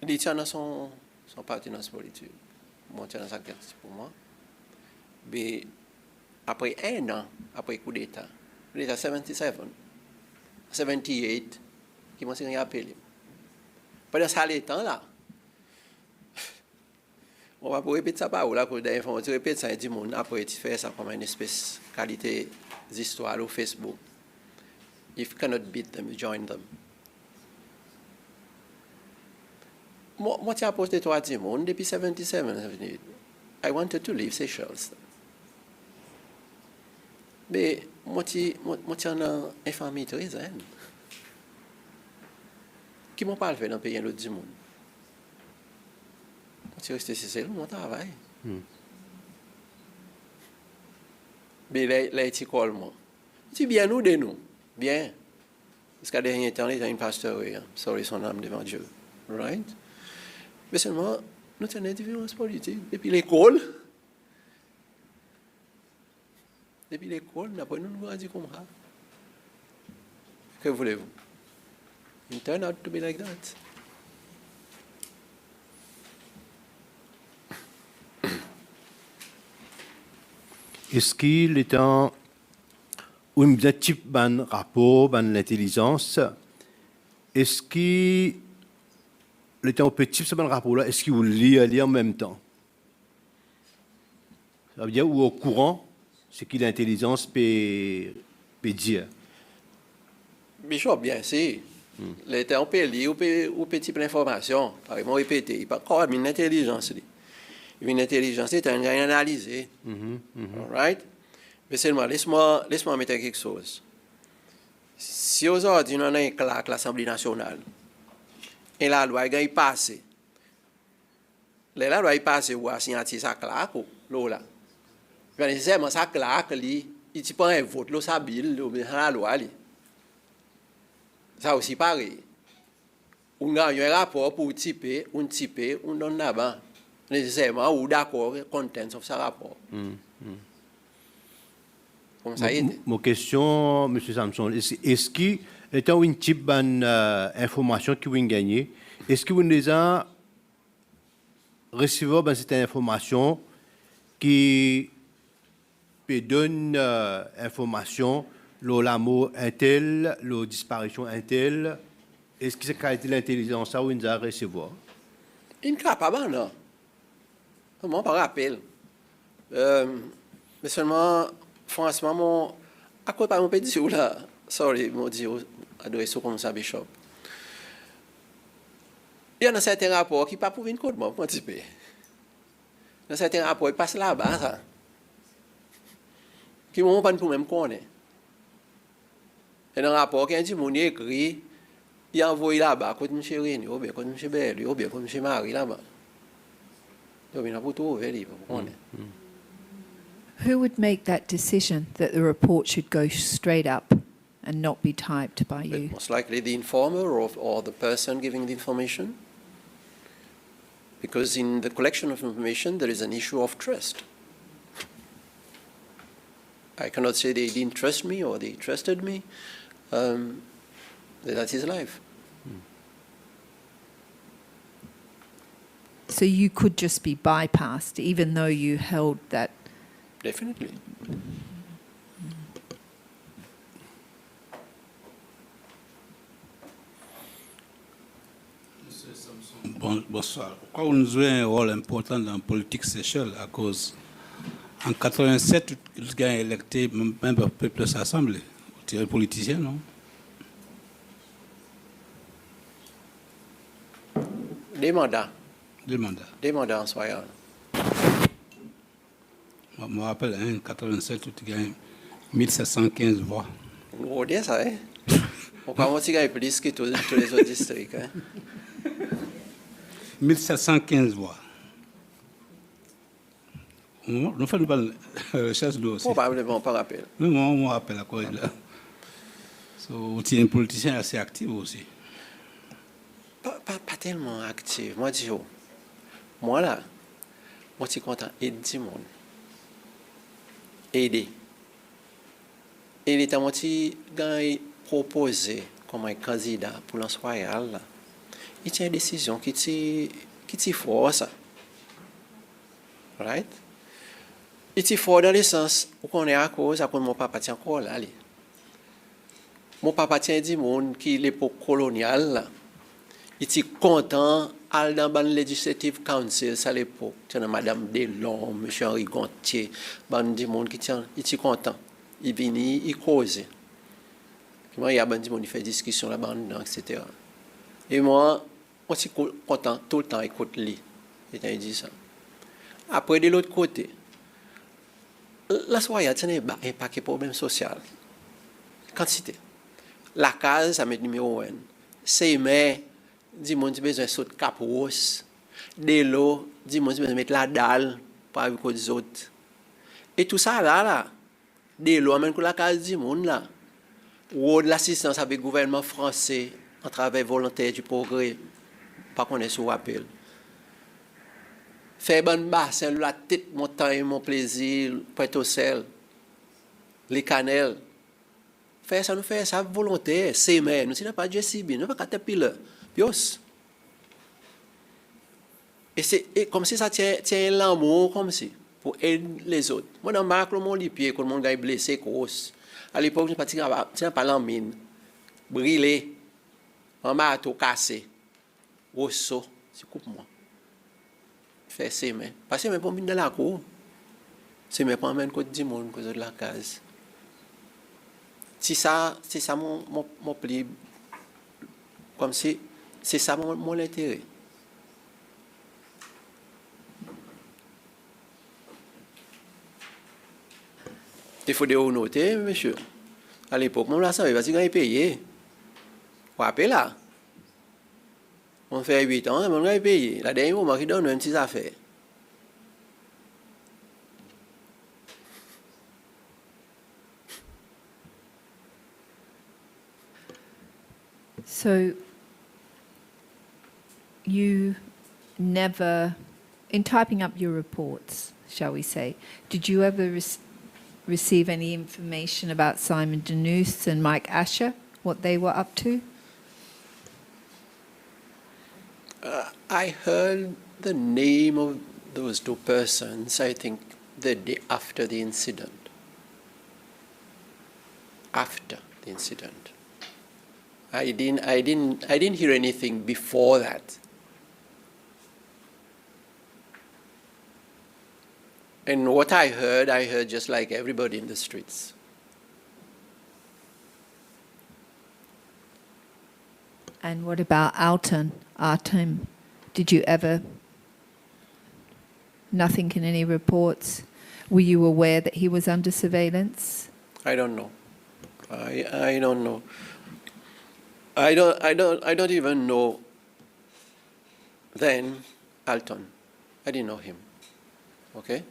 Les tiens sont partenaires politiques. Mon tien ça pour moi. Mais après un an, après le coup d'État, l'État 77, 78, qui m'a signé appelé. Pendant ça, les temps là, on va répéter ça par là, pour d'informations, tu répètes ça et dis mon après tu fais ça comme une espèce de qualité d'histoire au Facebook. If you cannot beat them, you join them. Moi, tu as posté toi dis mon depuis 77, 78. I wanted to leave Seychelles. Mais moi, tu as une famille très zen. Qui m'ont pas fait dans le pays l'autre du monde. Je suis resté ici, c'est mon travail. Mais là, tu colles moi. Tu bien nous de nous. Bien. Parce qu'à dernier temps, il y a une pasteur, sorry son âme devant Dieu. Right? Mais seulement, nous avons une différence politique. Depuis l'école, après nous nous avons dit comme ça. Que voulez-vous? It turned out to be like that. Est-ce qu'il est un type de rapport, de l'intelligence? Est-ce qu'il est un petit type de rapport là? Est-ce qu'il vous lit en même temps? Ça veut dire ou au courant ce que l'intelligence peut dire? Bishop, bien sûr. L'État, on peut lire, ou peut type l'information. Par exemple, répéter. Il n'y a pas encore une intelligence. Une intelligence, c'est une analyse. All right? Mais seulement, laisse-moi mettre quelque chose. Si aujourd'hui, on a un claque l'Assemblée nationale, et la loi est passée, la loi est passée, ou à signature sa claque, là. Nécessairement, sa claque, il ne prend un vote, là, sa bille, la loi, ça aussi pareil. On a un rapport pour typer, on donne là-bas. Nécessairement, ou d'accord, content of ce rapport. Comme ça, Mon question, M. Samson, est-ce qu'il y a une type d'information que vous gagnez? Est-ce que vous déjà recevez cette information qui peut donner information la mort intel, la disparition intel? Est-ce que c'est qualité de l'intelligence ça ou vous a recevoir? Incapable, non. Moi, par rappel. Mais seulement, franchement, à quoi pas mon petit ou là? Sorry, mon Dieu, adresse comme ça, Bishop. Il y a certains rapports qui ne peuvent pas venir contre moi pour participer. Dans certains rapports, ils passent là-bas, ça. Qui ne m'ont pas pour même connaître. Et dans le rapport, quand il m'a écrit, il a envoyé là-bas, contre M. Réni, ou bien contre M. Berlu, ou bien contre M. Marie là-bas. Donc, il n'a pas tout ouvert, pour connaître. Who would make that decision that the report should go straight up and not be typed by you? Most likely the informer or the person giving the information. Because in the collection of information, there is an issue of trust. I cannot say they didn't trust me or they trusted me. That is life. So you could just be bypassed, even though you held that. Definitely. Bonsoir. Pourquoi on joue un rôle important dans la politique Seychelles à cause en 87, il a électé même au peuple de l'Assemblée. Tu es politicien, non? Des mandats. Deux mandats. Des mandats en soi. Je me rappelle, en 87, tu gagnes 1715 voix. On dit ça, hein? On commence à gagner plus que tous les autres districts. Hein? 1715 voix. Nous faisons pas recherche de aussi. Probablement, pas rappel. Nous, on me rappelle à quoi il est là. Tu es un politicien assez actif aussi. Pas tellement actif. Moi, dis, moi là, moi, je suis content d'aider le monde. Aider. Et l'État m'a proposé comme un candidat pour l'Assemblée royale. Il tient une décision qui est forte. Right? Il est fort dans le sens où on est à cause de mon papa tient encore là. Mon papa tient du monde qui est l'époque coloniale. Il est content dans le Legislative Council à l'époque. Madame Delon, M. Henri Gontier, du monde qui tient, il est content. Il vient, il cause. Il y a des gens qui font des discussions là-bas, etc. Et moi, je suis content tout le temps d'écouter lui. Il dit ça. Après, de l'autre côté, la soirée, il y a un paquet de problèmes sociaux. Quantité. La case, ça met numéro 1. C'est mais, dis moi, tu as besoin de sauter cap rose. De l'eau, dis moi, tu as besoin de mettre la dalle pour avec les autres. Et tout ça là, de l'eau, même que la case du monde là, ou de l'assistance avec le gouvernement français en travers volontaire du progrès, pas qu'on est sous rappel. Faire bon bassin, la tête, mon temps et mon plaisir, Pointe au sel, les cannelles. Faire ça, nous faire ça volontaire, c'est mais nous n'avons pas de JCB, nous n'avons pas de caterpillar. Pios. Et c'est comme si ça tient l'amour comme si, pour aider les autres. Moi, dans le marque, mon pied, quand le monde est blessé, grosse. À l'époque, je n'ai pas l'emmine, brûlé, un marteau cassé, osso, c'est coupe-moi. Faire ses mains. Parce que c'est pas dans la cour. C'est même pas même côté du monde, côté de la case. C'est ça mon pli. Comme si, c'est ça mon intérêt. Il faut noter, monsieur. À l'époque, mon lassant, il va se payer. Vous rappelez là? On fait 8 ans, on va payer. La dernière moment qui donne une petite affaire. So you never, in typing up your reports, shall we say, did you ever receive any information about Simon Deneuth and Mike Asher, what they were up to? I heard the name of those two persons, I think, the day after the incident. After the incident. I didn't hear anything before that. And what I heard just like everybody in the streets. And what about Artem? Did you ever, nothing in any reports? Were you aware that he was under surveillance? I don't know. I don't know. I don't even know then Alton. I didn't know him. Okay?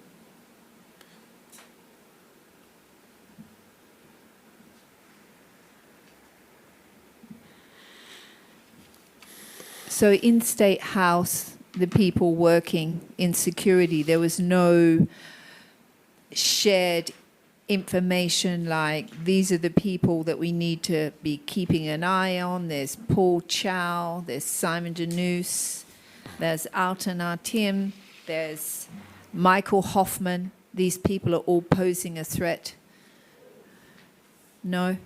So in State House, the people working in security, there was no shared information like these are the people that we need to be keeping an eye on. There's Paul Chow, there's Simon Janus, there's Alton Artim, there's Michael Hoffman. These people are all posing a threat. No?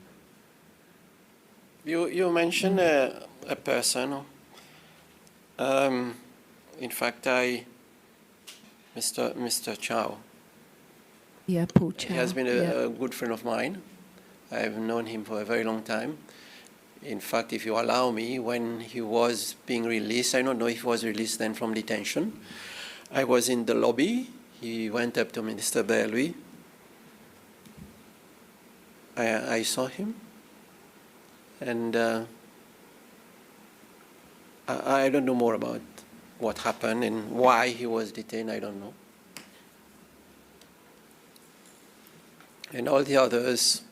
You mentioned a person. In fact, Mr. Chow. Yeah, Paul Chow. He has been yeah. a good friend of mine. I've known him for a very long time. In fact, if you allow me, when he was being released, I don't know if he was released then from detention, I was in the lobby. He went up to Minister Belui. I saw him. And I don't know more about what happened and why he was detained. I don't know. And all the others,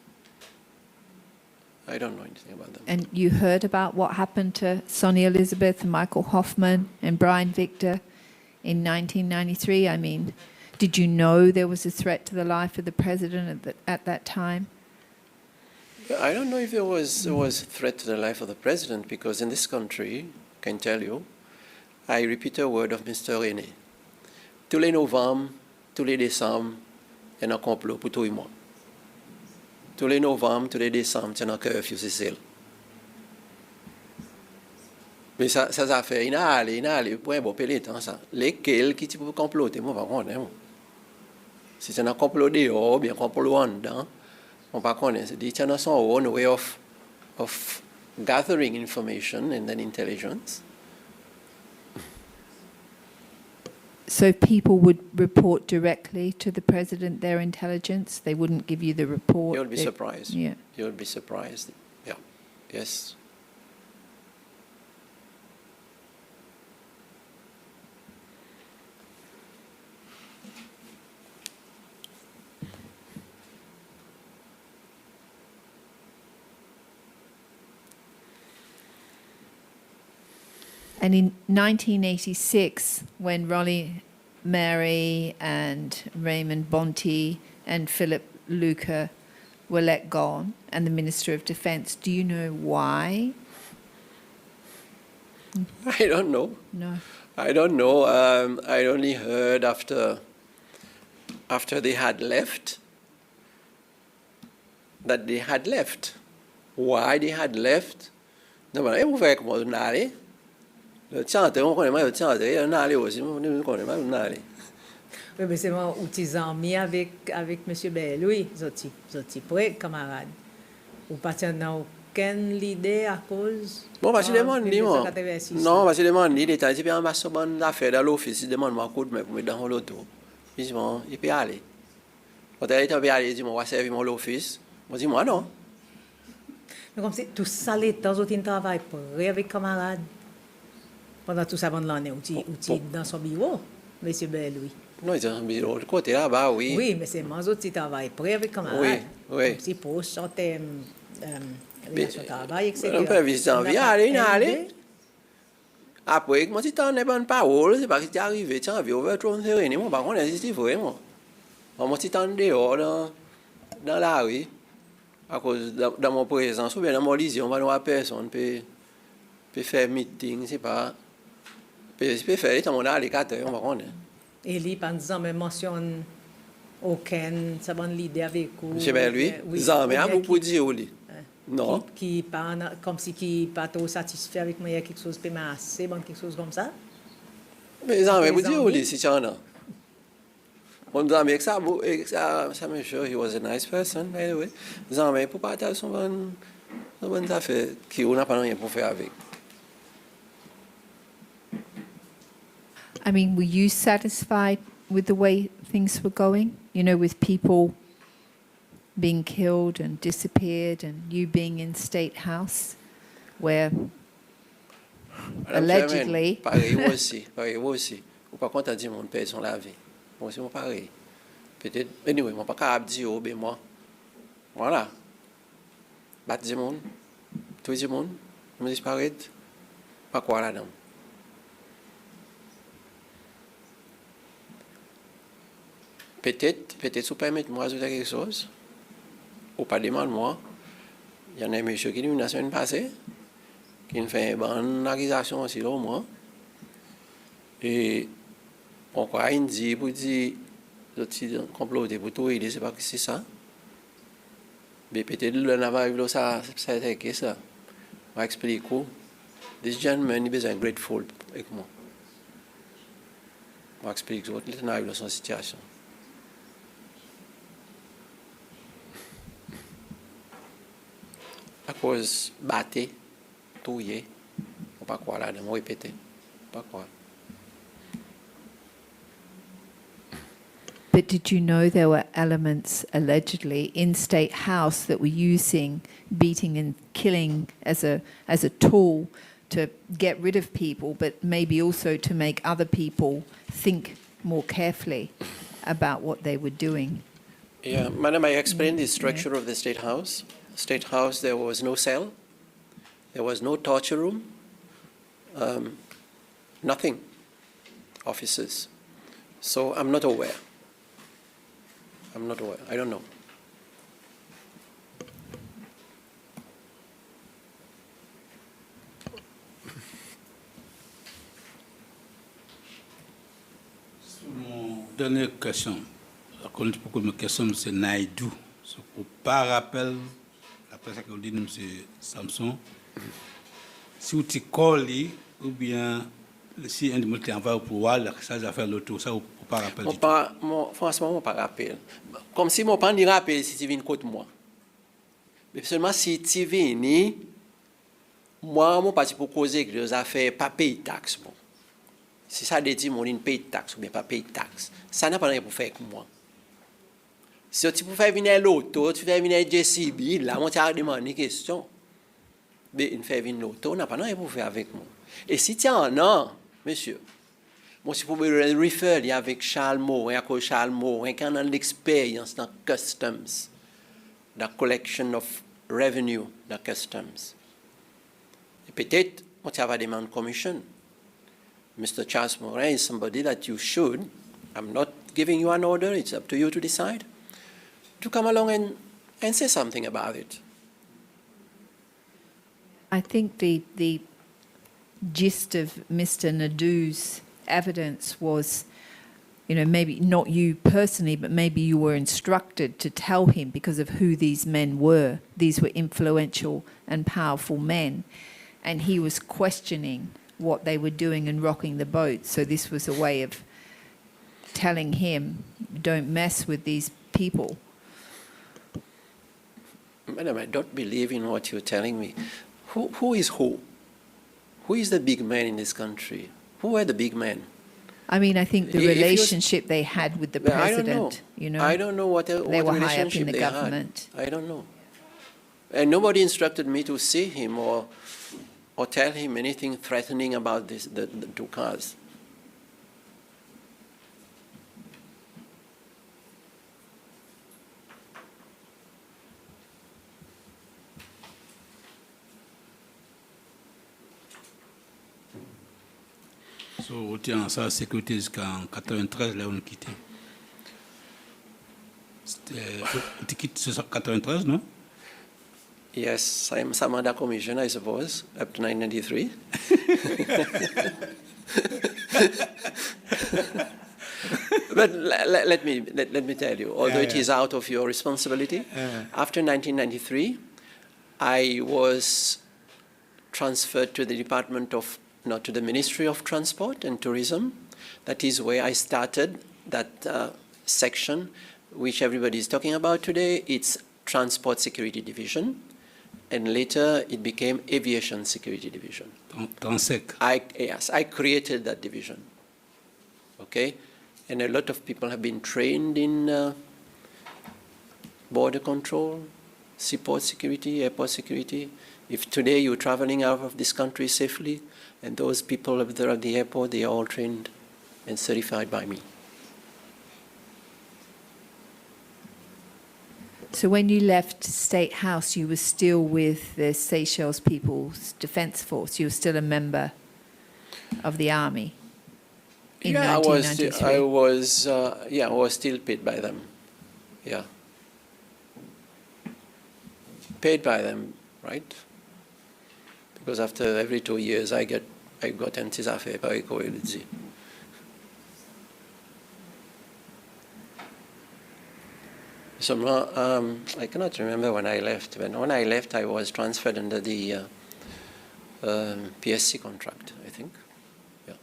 I don't know anything about them. And you heard about what happened to Sonny Elizabeth and Michael Hoffman and Brian Victor in 1993? I mean, did you know there was a threat to the life of the president at that time? I don't know if there was a threat to the life of the president, because in this country, I can tell you, I repeat a word of Mr. René. Tous les novembre, tous les décembre, il y a un complot pour tout et moi. Tous les novembre, tous les décembre, il y a un curfew, c'est celle. Mais ça fait une allée, pour un bon péloton, ça. Lesquels qui peuvent comploter, moi, par contre, hein. Si c'est un complot dehors, bien complot en dedans, on va connaître. C'est a son own way of gathering information and then intelligence. So people would report directly to the president their intelligence? They wouldn't give you the report? You'll be surprised. Yeah. You'll be surprised. Yeah. Yes. And in 1986, when Rolly Mary and Raymond Bonte and Philip Luca were let go, and the Minister of Defence, do you know why? I don't know. No. I don't know. I only heard after they had left that they had left. Why they had left? No, but I'm very comfortable. Le chanteur, on connaît mal le chanteur. Il y en a allé aussi, on ne connaît pas le aller. Oui, mais c'est moi, ou tes amis avec M. Belui, zoti prêt, camarade. Ou pas dans aucune idée à cause. Bon, parce que demande ni moi. Non, parce que demande ni détail. Si bien masse bonne affaire dans l'office, il demande moi coup de main pour mettre dans l'auto. Il dit bon, il peut aller. Quand elle est aller, il dit moi, on va servir mon l'office. Moi dis moi non. Mais comme c'est tout ça les temps où tu travailles prêt avec camarade. Pendant tout ça, pendant l'année, où tu dans son bureau, M. Belui. Non, il est dans son bureau. Le côté là-bas, oui. Oui, mais c'est moi qui travaille prêt avec camarade. Oui, oui. Si pour chanter relation de travail, etc. On peut visiter en vie, aller. Après, moi, si tu n'as pas de parole, c'est parce que tu es arrivé, tu as vu, on va trop serrer. Moi, par contre, c'est vraiment. Moi, si tu es dehors, dans la rue, à cause de mon présence, ou bien dans mon lycée, on va voir personne, peut faire meeting, c'est pas. Peut faire les mon alligator, on va connaître. Et lui, par exemple, mentionne aucun, ça bonne l'idée avec vous. Monsieur Belui, jamais à vous pour dire oui. Non. Qui comme si qui pas trop satisfait avec moi, il y a quelque chose de assez bon, quelque chose comme ça. Mais jamais vous dire oui, si tu en as. On nous a mis ça, me sure he was a nice person, by the way. Jamais pour partager son bonne affaire qui on n'a pas rien pour faire avec. I mean, were you satisfied with the way things were going? You know, with people being killed and disappeared and you being in State House where allegedly... Pareil aussi. Ou par contre, on dit mon père sont la vie. Moi aussi, moi pareil. Peut-être, anyway, moi pas capable de dire, oh, ben moi. Voilà. Battre du monde, tout le monde, me disparaître. Pas quoi là-dedans. Peut-être, si vous permettez moi ajouter quelque chose, ou pas demande moi, il y en a un monsieur qui est venu la semaine passée, qui a fait une accusation aussi là au moins. Et pourquoi il dit, pour dire, je comploté pour tout, il dit, c'est pas que c'est ça. Mais peut-être le naval, ça, c'est ça. Je vais expliquer. This gentleman is grateful avec moi. Je vais expliquer ce qu'il dans son situation. À cause batté, touillé, on ne peut pas croire là, on répéter. Pas croire. But did you know there were elements allegedly in State House that were using beating and killing as a tool to get rid of people, but maybe also to make other people think more carefully about what they were doing? Yeah, Madam, I explained the structure of the State House. State House, there was no cell, there was no torture room, nothing, offices. So I'm not aware. I don't know. Dernière question. Pour ma question, c'est Naïdou. Pour pas rappel, après ça que vous dites, M. Samson, si vous te collez, ou bien si un de vous envoie pour voir, ça va faire l'auto, ça vous pas rappel du tout. Franchement, je ne pas rappel. Comme si je ne pas rappel si tu viens contre moi. Mais seulement si tu viens, moi, je ne pas pour causer que les affaires pas payer taxes. Bon. Si ça dit mon ne paye taxes ou bien pas paye taxes, ça n'a pas rien pour faire avec moi. Si tu peux faire venir l'auto, tu fais venir JCB, là, on t'a demandé une question. Mais une fait venir l'auto, on n'a pas rien pour faire avec moi. Et si tu en as, monsieur, moi, si vous pouvez référer avec Charles Morin, à Charles Morin, qui a l'expérience dans customs, la collection of revenue dans customs. Et peut-être, on t'a demandé commission. Mr. Charles Morin is somebody that you should, I'm not giving you an order, it's up to you to decide, to come along and say something about it. I think the gist of Mr. Naidoo's evidence was, maybe not you personally, but maybe you were instructed to tell him because of who these men were. These were influential and powerful men. And he was questioning what they were doing and rocking the boat. So this was a way of telling him, don't mess with these people. Madam, I don't believe in what you're telling me. Who is who? Who is the big man in this country? Who are the big men? I mean, I think the relationship they had with the president, I don't know what they were high up in the government. I don't know. And nobody instructed me to see him or tell him anything threatening about the two cars. So, on tient en sa sécurité jusqu'en 93, là où on a quitté. Tu quittes en 93, non? Yes, I'm some under commission, I suppose, up to 1993. But let me tell you, although it is out of your responsibility, after 1993, I was transferred to the to the Ministry of Transport and Tourism. That is where I started that section, which everybody is talking about today. It's Transport Security Division. And later it became Aviation Security Division. Yes, I created that division. Okay? And a lot of people have been trained in border control, seaport security, airport security. If today you're traveling out of this country safely, and those people up there at the airport, they are all trained and certified by me. So when you left State House, you were still with the Seychelles People's Defence Force. You were still a member of the army. in yeah, 1993? I was still paid by them. Yeah. Paid by them, right? Because after every 2 years, I got un petit affaire par écho et le dit. Seulement, I cannot remember when I left. When I left, I was transferred under the PSC contract, I think. Yeah.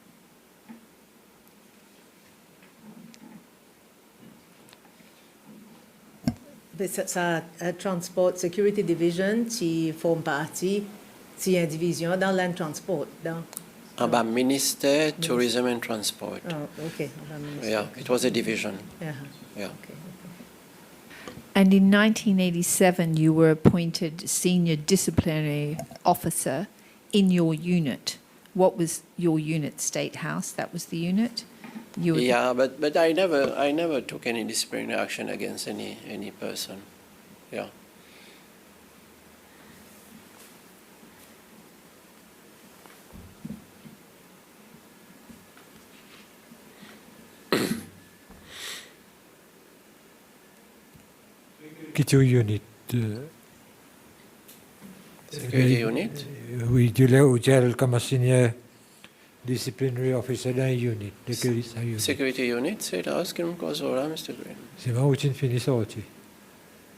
Ça, Transport Security Division, qui forme partie, c'est une division dans land transport. En bas, Ministère, Tourism and Transport. Oh, okay. Yeah, it was a division. Yeah. Yeah. Okay. And in 1987, you were appointed Senior Disciplinary Officer in your unit. What was your unit? State House, that was the unit? You were Yeah, but I never took any disciplinary action against any person. Yeah. Security unit. Security unit? Oui, tu l'as au gel comme senior disciplinary officer dans unit. Unit. Security unit, c'est là ce qu'il me cause là, Mr. Green. C'est vraiment où tu finis sorti.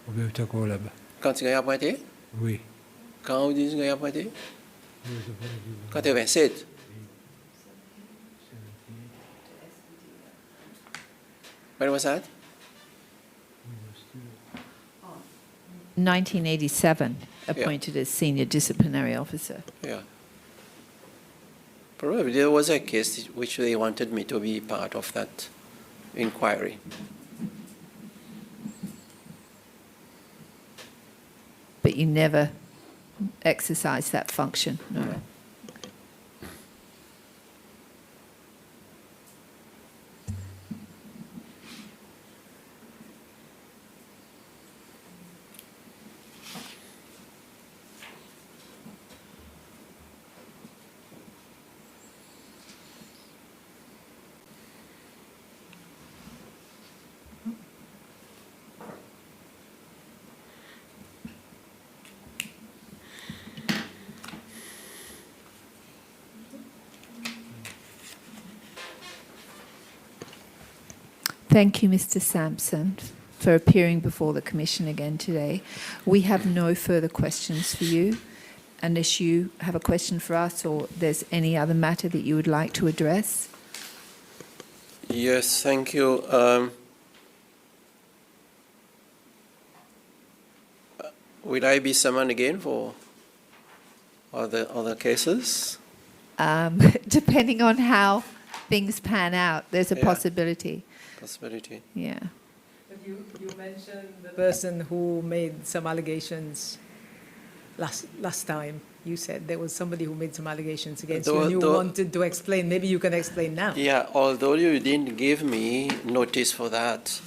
Ou bien tu es là-bas. Quand tu as appointé? Oui. Quand vous dites que tu as appointé? 87. When was that? 1987, appointed as Senior Disciplinary Officer. Yeah. Probably there was a case which they wanted me to be part of that inquiry. But you never exercised that function, no. Thank you, Mr. Sampson, for appearing before the Commission again today. We have no further questions for you, unless you have a question for us or there's any other matter that you would like to address. Yes, thank you. Will I be summoned again for other cases? Depending on how things pan out, there's a Yeah. possibility. Possibility. Yeah. But you mentioned the person who made some allegations last time. You said there was somebody who made some allegations against you and you wanted to explain. Maybe you can explain now. Yeah, although you didn't give me notice for that,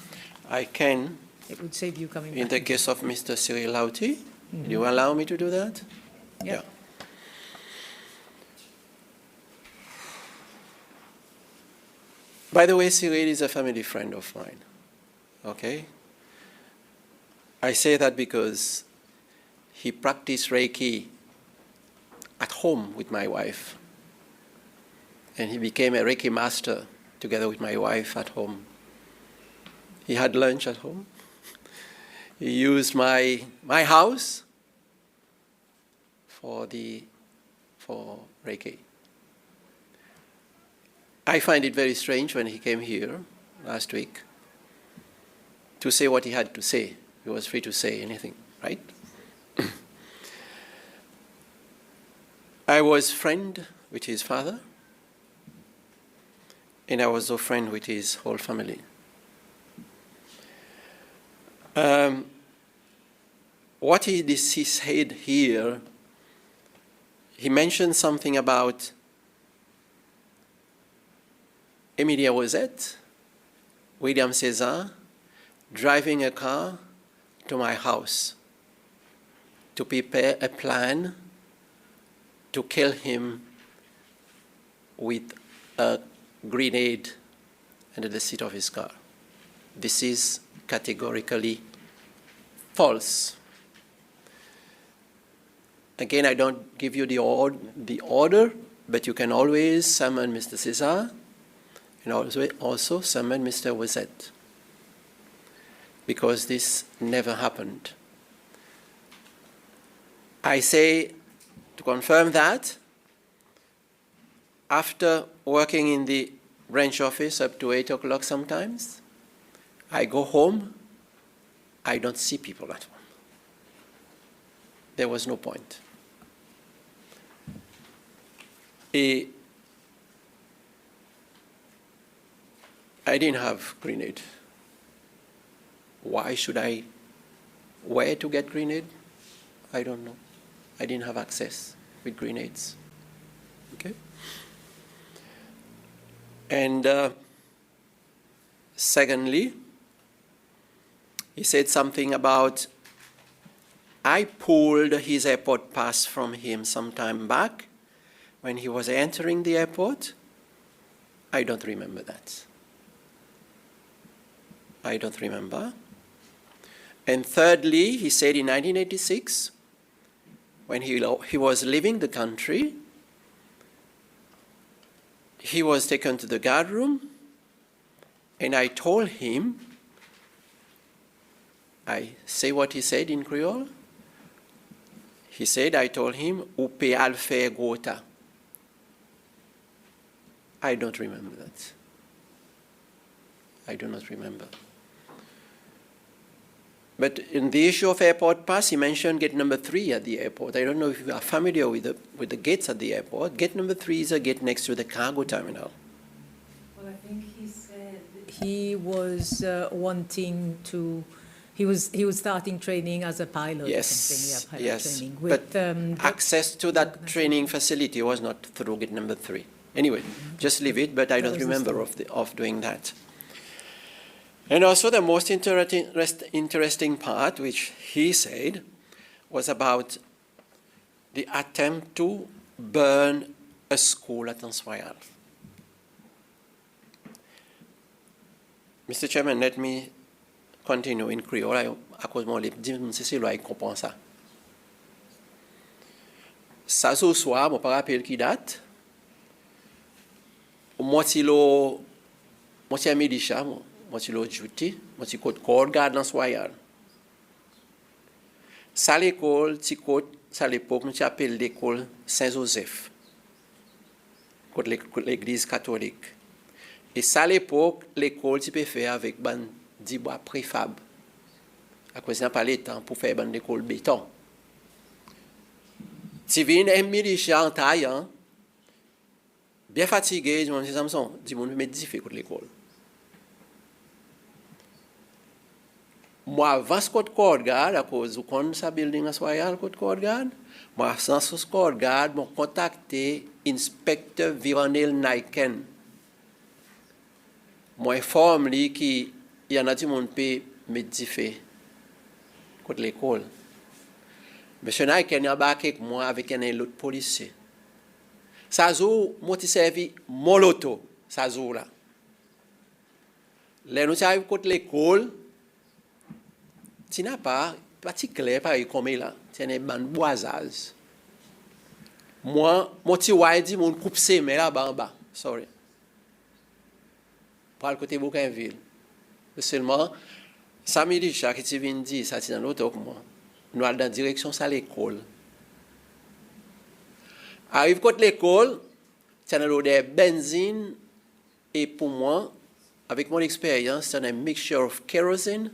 I can, It would save you coming back. in the case of Mr. Cyril Lauti. Do you allow me to do that? Yeah. By the way, Cyril is a family friend of mine. Okay? I say that because he practiced Reiki at home with my wife. And he became a Reiki master together with my wife at home. He had lunch at home. He used my house for Reiki. I find it very strange when he came here last week to say what he had to say. He was free to say anything, right? I was friend with his father, and I was a friend with his whole family. What he said here, he mentioned something about Emilia Rosette, William César, driving a car to my house to prepare a plan to kill him with a grenade under the seat of his car. This is categorically false. Again, I don't give you the order, but you can always summon Mr. Cesar and also summon Mr. Wizet, because this never happened. I say, to confirm that, after working in the branch office up to 8 o'clock sometimes, I go home, I don't see people at home. There was no point. I didn't have grenade. Why should I? Where to get grenade? I don't know. I didn't have access with grenades. Okay? And secondly, he said something about, I pulled his airport pass from him some time back when he was entering the airport. I don't remember that. I don't remember. And thirdly, he said in 1986, when he was leaving the country, he was taken to the guard room, and I told him, I say what he said in Creole. He said, I told him, Upe alfe gota. I don't remember that. I do not remember. But in the issue of airport pass, he mentioned gate number 3 at the airport. I don't know if you are familiar with the gates at the airport. Gate number 3 is a gate next to the cargo terminal. Well, I think he said he was wanting to. He was starting training as a pilot. Yes, or something. Yeah, pilot yes. training. But access to that training facility was not through gate number 3. Anyway, just leave it. But I don't remember of doing that. And also the most interesting part, which he said, was about the attempt to burn a school at Answayal. Mr. Chairman, let me continue in Creole. À cause mon c'est là, il comprend ça. Ça ce soir, mon rappel qui date, moitié midi chat, moi ci l'autre duty, moi ci côte corps garde dans soyal. Ça l'école, ci côte, ça l'époque nous appelle l'école Saint-Joseph. Côte l'église catholique. Et ça l'époque l'école tu peux faire avec ban di bois préfab. À cause n'a pas le temps pour faire ban l'école béton. Tu viens un militia en taille, bien fatigué, je me dis Samson, dis-moi me difficile contre l'école. Moi, avant ce code garde, à cause du compte sa building à Soyal, code garde, moi, sans ce code garde, j'ai contacté inspecteur Vironel Naiken. Moi, informe lui qu'il y en a du monde qui me diffé contre l'école. Monsieur Naiken a embarqué avec moi avec un autre policier. Ça joue, moi, tu servi moloto, ça joue là. Là, nous arrivons contre l'école. Tu n'as pas clair pareil comme là, tu as un boisage. Moi, tu vois, dit mon coupe ses mais là-bas en bas, sorry. Par le côté Bougainville. Seulement, samedi, chaque tu viens dire, ça c'est dans l'autre que moi. Nous allons dans la direction de l'école. Arrive contre l'école, tu as l'odeur de benzine, et pour moi, avec mon expérience, c'est un mixture of kerosene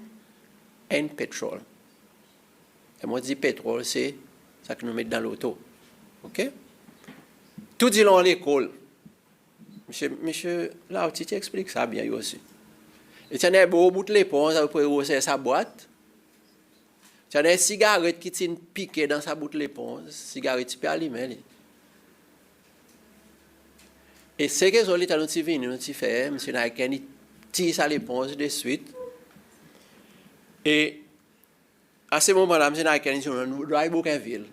and petrol. Et moi, je dis pétrole, c'est ça que nous mettons dans l'auto. OK? Tout dit dans l'école. Monsieur, là, tu t'expliques ça bien aussi. Et tu as un beau bout de l'éponge, ça peut hausser sa boîte. Tu as une cigarette qui tient piqué dans sa bout de l'éponge. Cigarette, tu peux allumer. Et c'est que les gens qui viennent, nous fait, monsieur Naiken, tire sa l'éponge de suite. Et à ce moment-là, je n'ai dit nous doit Bougainville.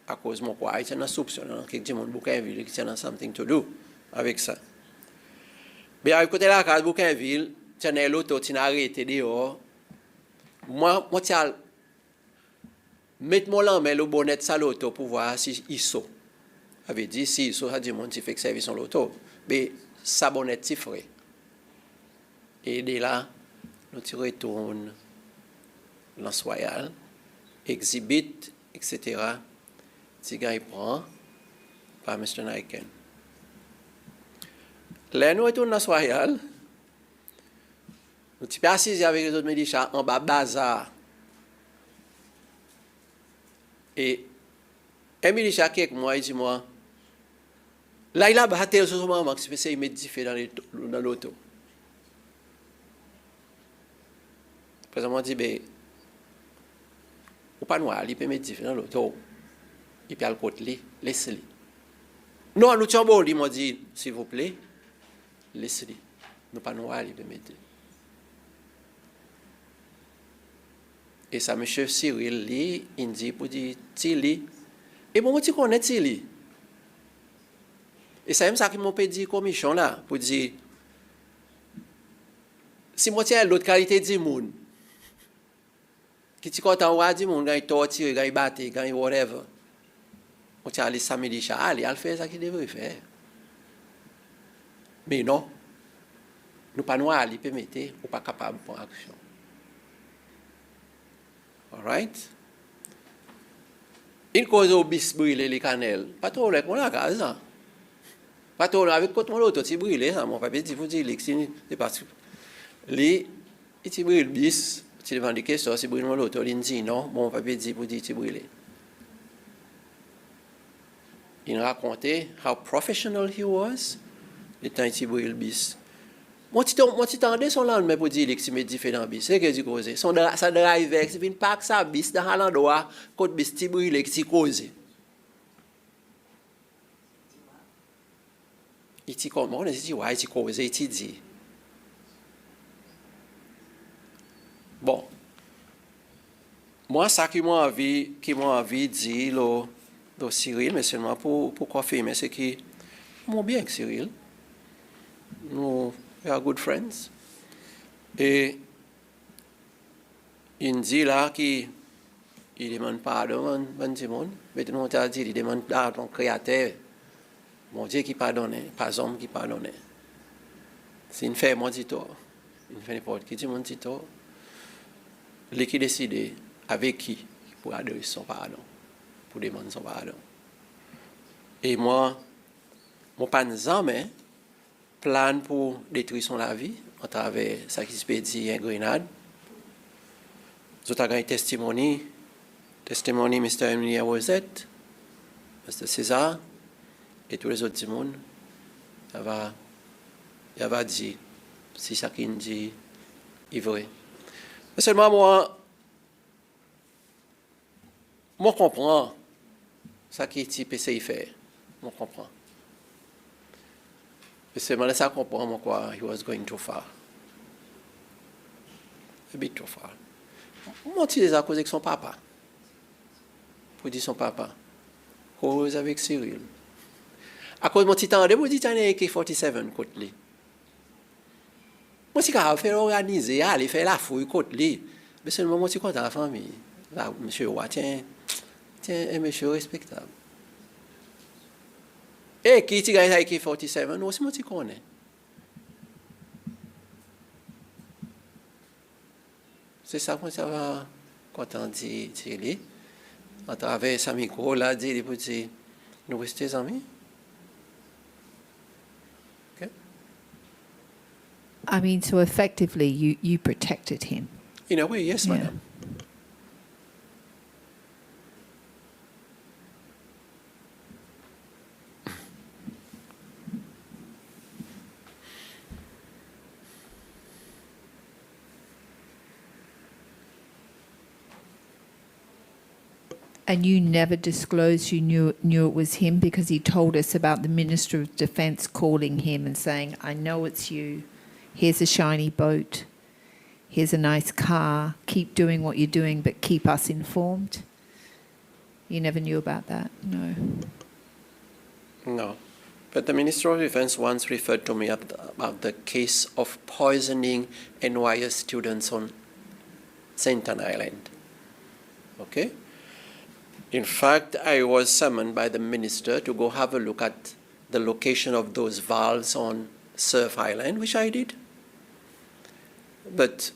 À cause de mon quoi, il y a une soupçon, quelqu'un de Bougainville qui a something to do avec ça. Mais à côté de la case Bouquinville, tu as l'auto, tu as arrêté dehors. Moi, tu as mettre mon lamelle au bonnet de sa l'auto pour voir si il saute. Avait dit, si il saute, ça dit, mon petit fait que service son l'auto. Mais sa bonnet, c'est frais. Et de là, nous tu retournes dans Royal, exhibit, etc. Si gars il prend par Mr. Naiken. Là, nous retournons dans Royal. Nous sommes assis avec les autres médicaments en bas bazar. Et un médicament qui est avec moi, il dit moi, là il a battu sur son maman qui se fait médicaments dans l'auto. Présentement, dit, ben, ou pas noir, il peut médicaments dans l'auto. Il peut aller côté, laissez-le. Non, nous sommes bon, il m'a dit, s'il vous plaît, laissez-le. Nous pas noir, il peut médicaments. Et ça, M. Cyril, il dit pour dire, Tili. Et bon, tu connais Tili. Et c'est même ça qui m'a dit commission là, pour dire, si moi tiens l'autre qualité du monde, qui tu content voir du monde, quand il torture, quand il batte, quand il whatever, on tient les samedi chat, allez, il fait ça qu'il devrait faire. Mais non, nous pas nous aller permettre, ou pas capable de prendre action. Alright? Une cause au bis brûler les cannelles. Pas trop avec mon gaz. Pas trop avec côté mon auto, tu brûler, ça, mon papier, tu faut dire, c'est parce que les, tu brûles bis, tu demandes des questions, tu brûles mon auto, il dit non, mon papier dit pour dire, tu brûler. Il racontait how professional he was, le temps tu brûles bis. Moi, tu t'entendais son lendemain pour dire que tu me dis fait dans le bis. C'est ce que tu causes. Ça drive avec, c'est une pack ça bis dans l'endroit, côté bis, tu brûles, tu causes. Il dit comment? On dit, ouais, tu causes, il dit. Bon. Moi, ça qui m'a envie de dire, le Cyril, mais seulement pour confirmer, c'est que, moi, bien que Cyril, nous, we are good friends. Et il dit là qu'il demande pardon, bon monde. Maintenant, on a dit qu'il demande pardon au Créateur. Mon Dieu qui pardonne, pas homme qui pardonne. C'est une fait mon dit tort. Une fait n'importe qui dit mon dit tort. Lui qui décide avec qui pour adhérer son pardon, pour demander son pardon. Et moi, mon pas jamais plan pour détruire son la vie à travers ça qui se peut dire en Grenade. Vous avez un testimony, Mr. Emily Awazet, Mr. César, et tous les autres du monde. Il va dire si ça qui dit est vrai. Mais seulement moi comprends ça qui est essayer de faire. Moi comprends. Et c'est mal ça comprendre quoi, he was going too far. A bit too far. Moi, tu les as causé avec son papa. Pour dire son papa. Cause avec Cyril. À cause de mon petit temps, de mon petit temps, AK-47 côté lui. Moi, si je fais organiser, aller faire la fouille côté lui. Mais seulement, moi, si je suis la famille. Là, monsieur, tiens, un monsieur respectable. Et qui gagne avec AK-47, nous aussi, moi, tu connais. C'est ça qu'on va quand on dit Thierry, à travers sa micro, là, dit, nous restons amis. Okay? I mean, so effectively, you protected him. In a way, yes, Yeah. madam. And you never disclosed you knew it was him because he told us about the Minister of Defence calling him and saying, I know it's you. Here's a shiny boat. Here's a nice car. Keep doing what you're doing, but keep us informed. You never knew about that? No. Non. But the Minister of Defense once referred to me about the case of poisoning NYS students on St. Anne Island. Okay? In fact, I was summoned by the minister to go have a look at the location of those valves on Surf Island, which I did. But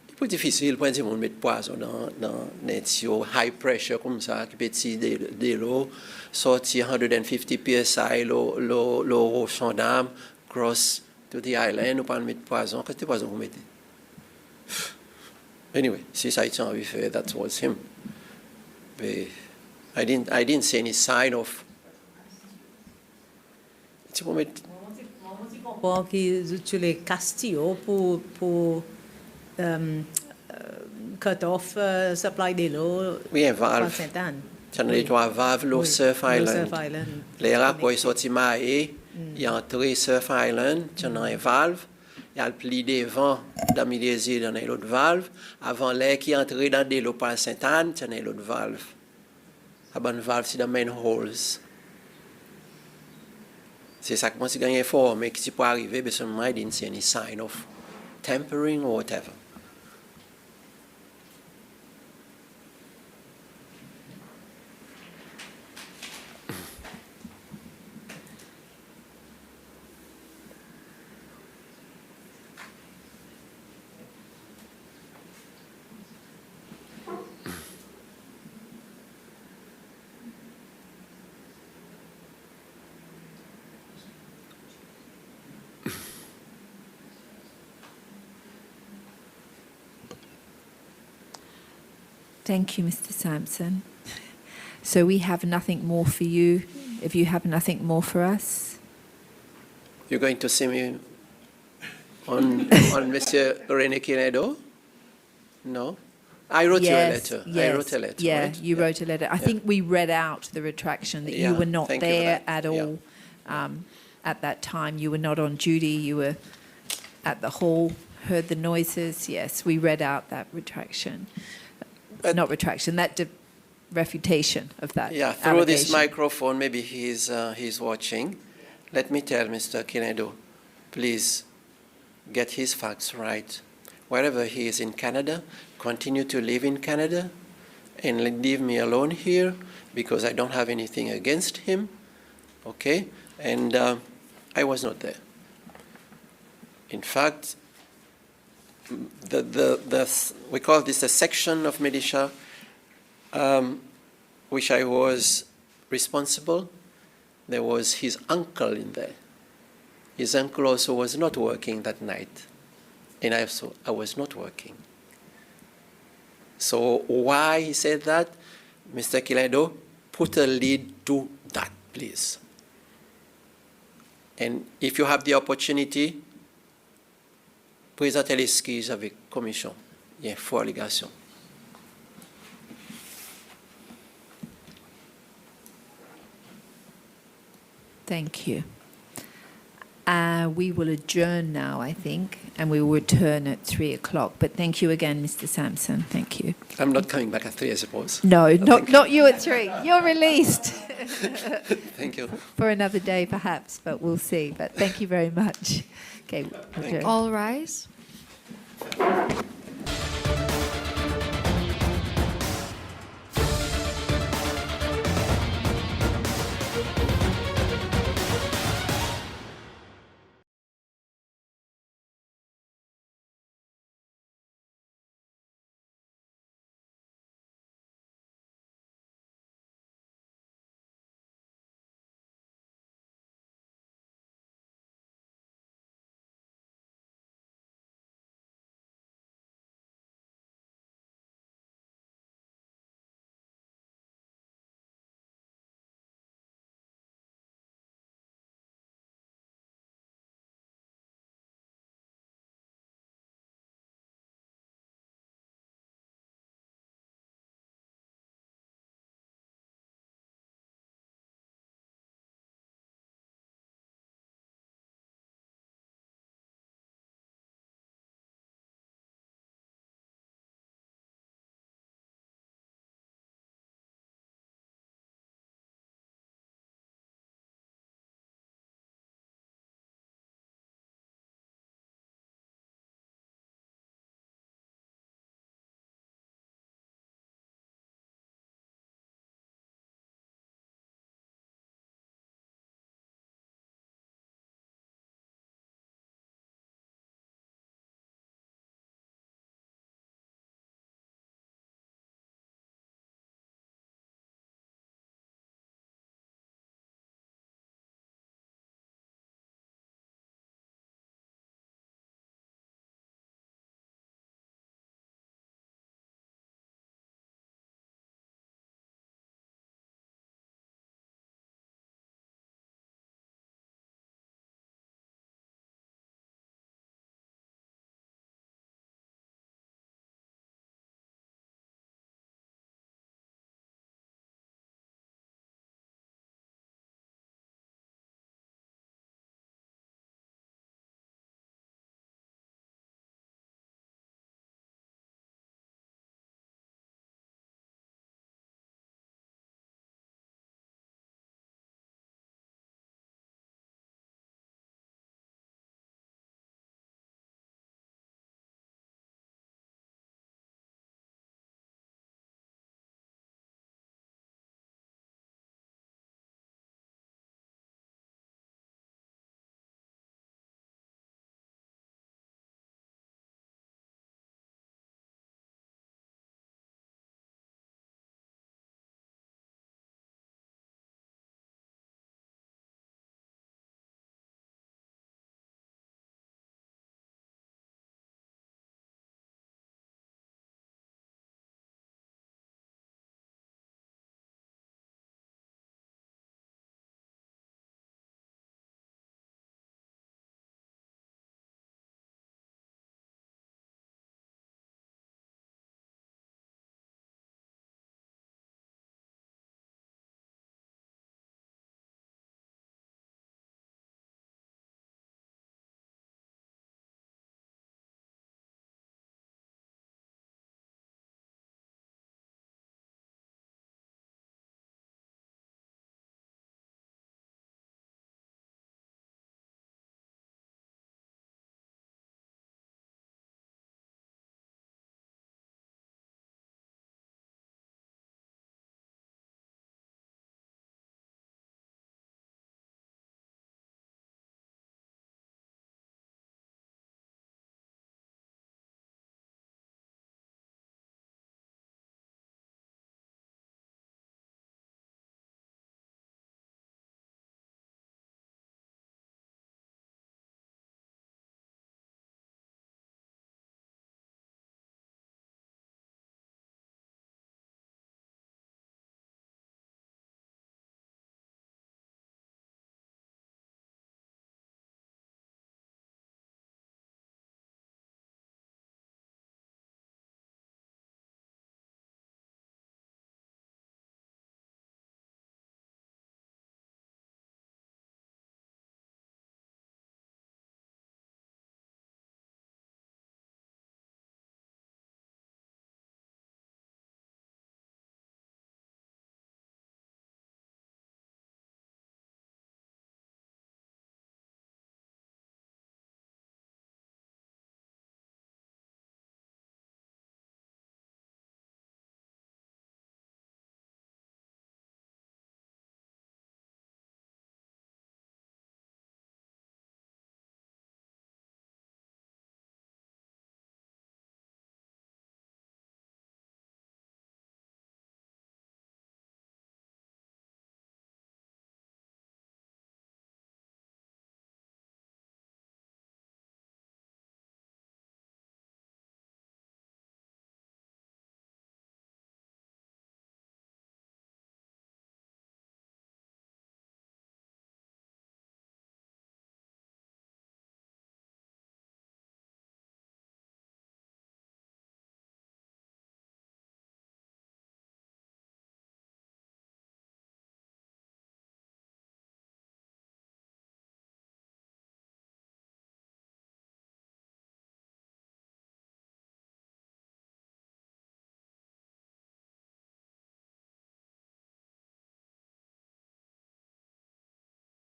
c'est plus difficile pour dire on met poison dans des tuyaux high pressure comme ça qui peut tirer de l'eau, sortir 150 psi l'eau gendarme, cross to the island, ou pas mettre poison. Qu'est-ce que poison vous mettez? Anyway, si ça a été envie faire, that was him. But I didn't see any sign of. Tu peux mettre. Pour qu'ils utilisent les castillos pour cut off supply de l'eau. Oui, un valve. À Sainte-Anne. Tu as les trois valves, l'eau Surf Island. Surf Island. Les rapports sont sortis maillés, il est entré Surf Island, tu as un valve, il y a le pli des vents dans le milieu dans l'autre valve. Avant l'air qui est entré dans l'eau par Sainte-Anne, tu as l'autre valve. La bonne valve, c'est dans main holes. C'est ça que moi, je suis informé que tu peux arriver, mais seulement, I didn't see any sign of tampering or whatever. Thank you, Mr. Sampson. So we have nothing more for you. If you have nothing more for us, You're going to see me on Mr. René Kinedo? No? I wrote you a letter. Yes, I wrote a letter. yeah, right? you wrote a letter. I think we read out the retraction that Yeah, you were not thank you for there that. at all at that time. You were not on duty. You were at the hall, heard the noises. Yes, we read out that retraction. Not retraction, that refutation of that. Yeah, through this allegation. microphone, maybe he's watching. Let me tell Mr. Kinedo, please get his facts right. Wherever he is in Canada, continue to live in Canada and leave me alone here because I don't have anything against him, okay? And I was not there. In fact, we call this a section of militia which I was responsible. There was his uncle in there. His uncle also was not working that night, and I was not working. So why he said that? Mr. Kiledo, put a lead to that, please. And if you have the opportunity, présentez l'esquisse avec commission. Il y a 4 allégations. Thank you. We will adjourn now, I think, and we will return at 3 o'clock. But thank you again, Mr. Sampson. Thank you. I'm not coming back at 3, I suppose. No, not you at 3. You're released. Thank you. For another day, perhaps, but we'll see. But thank you very much. Okay, we'll adjourn. All rise.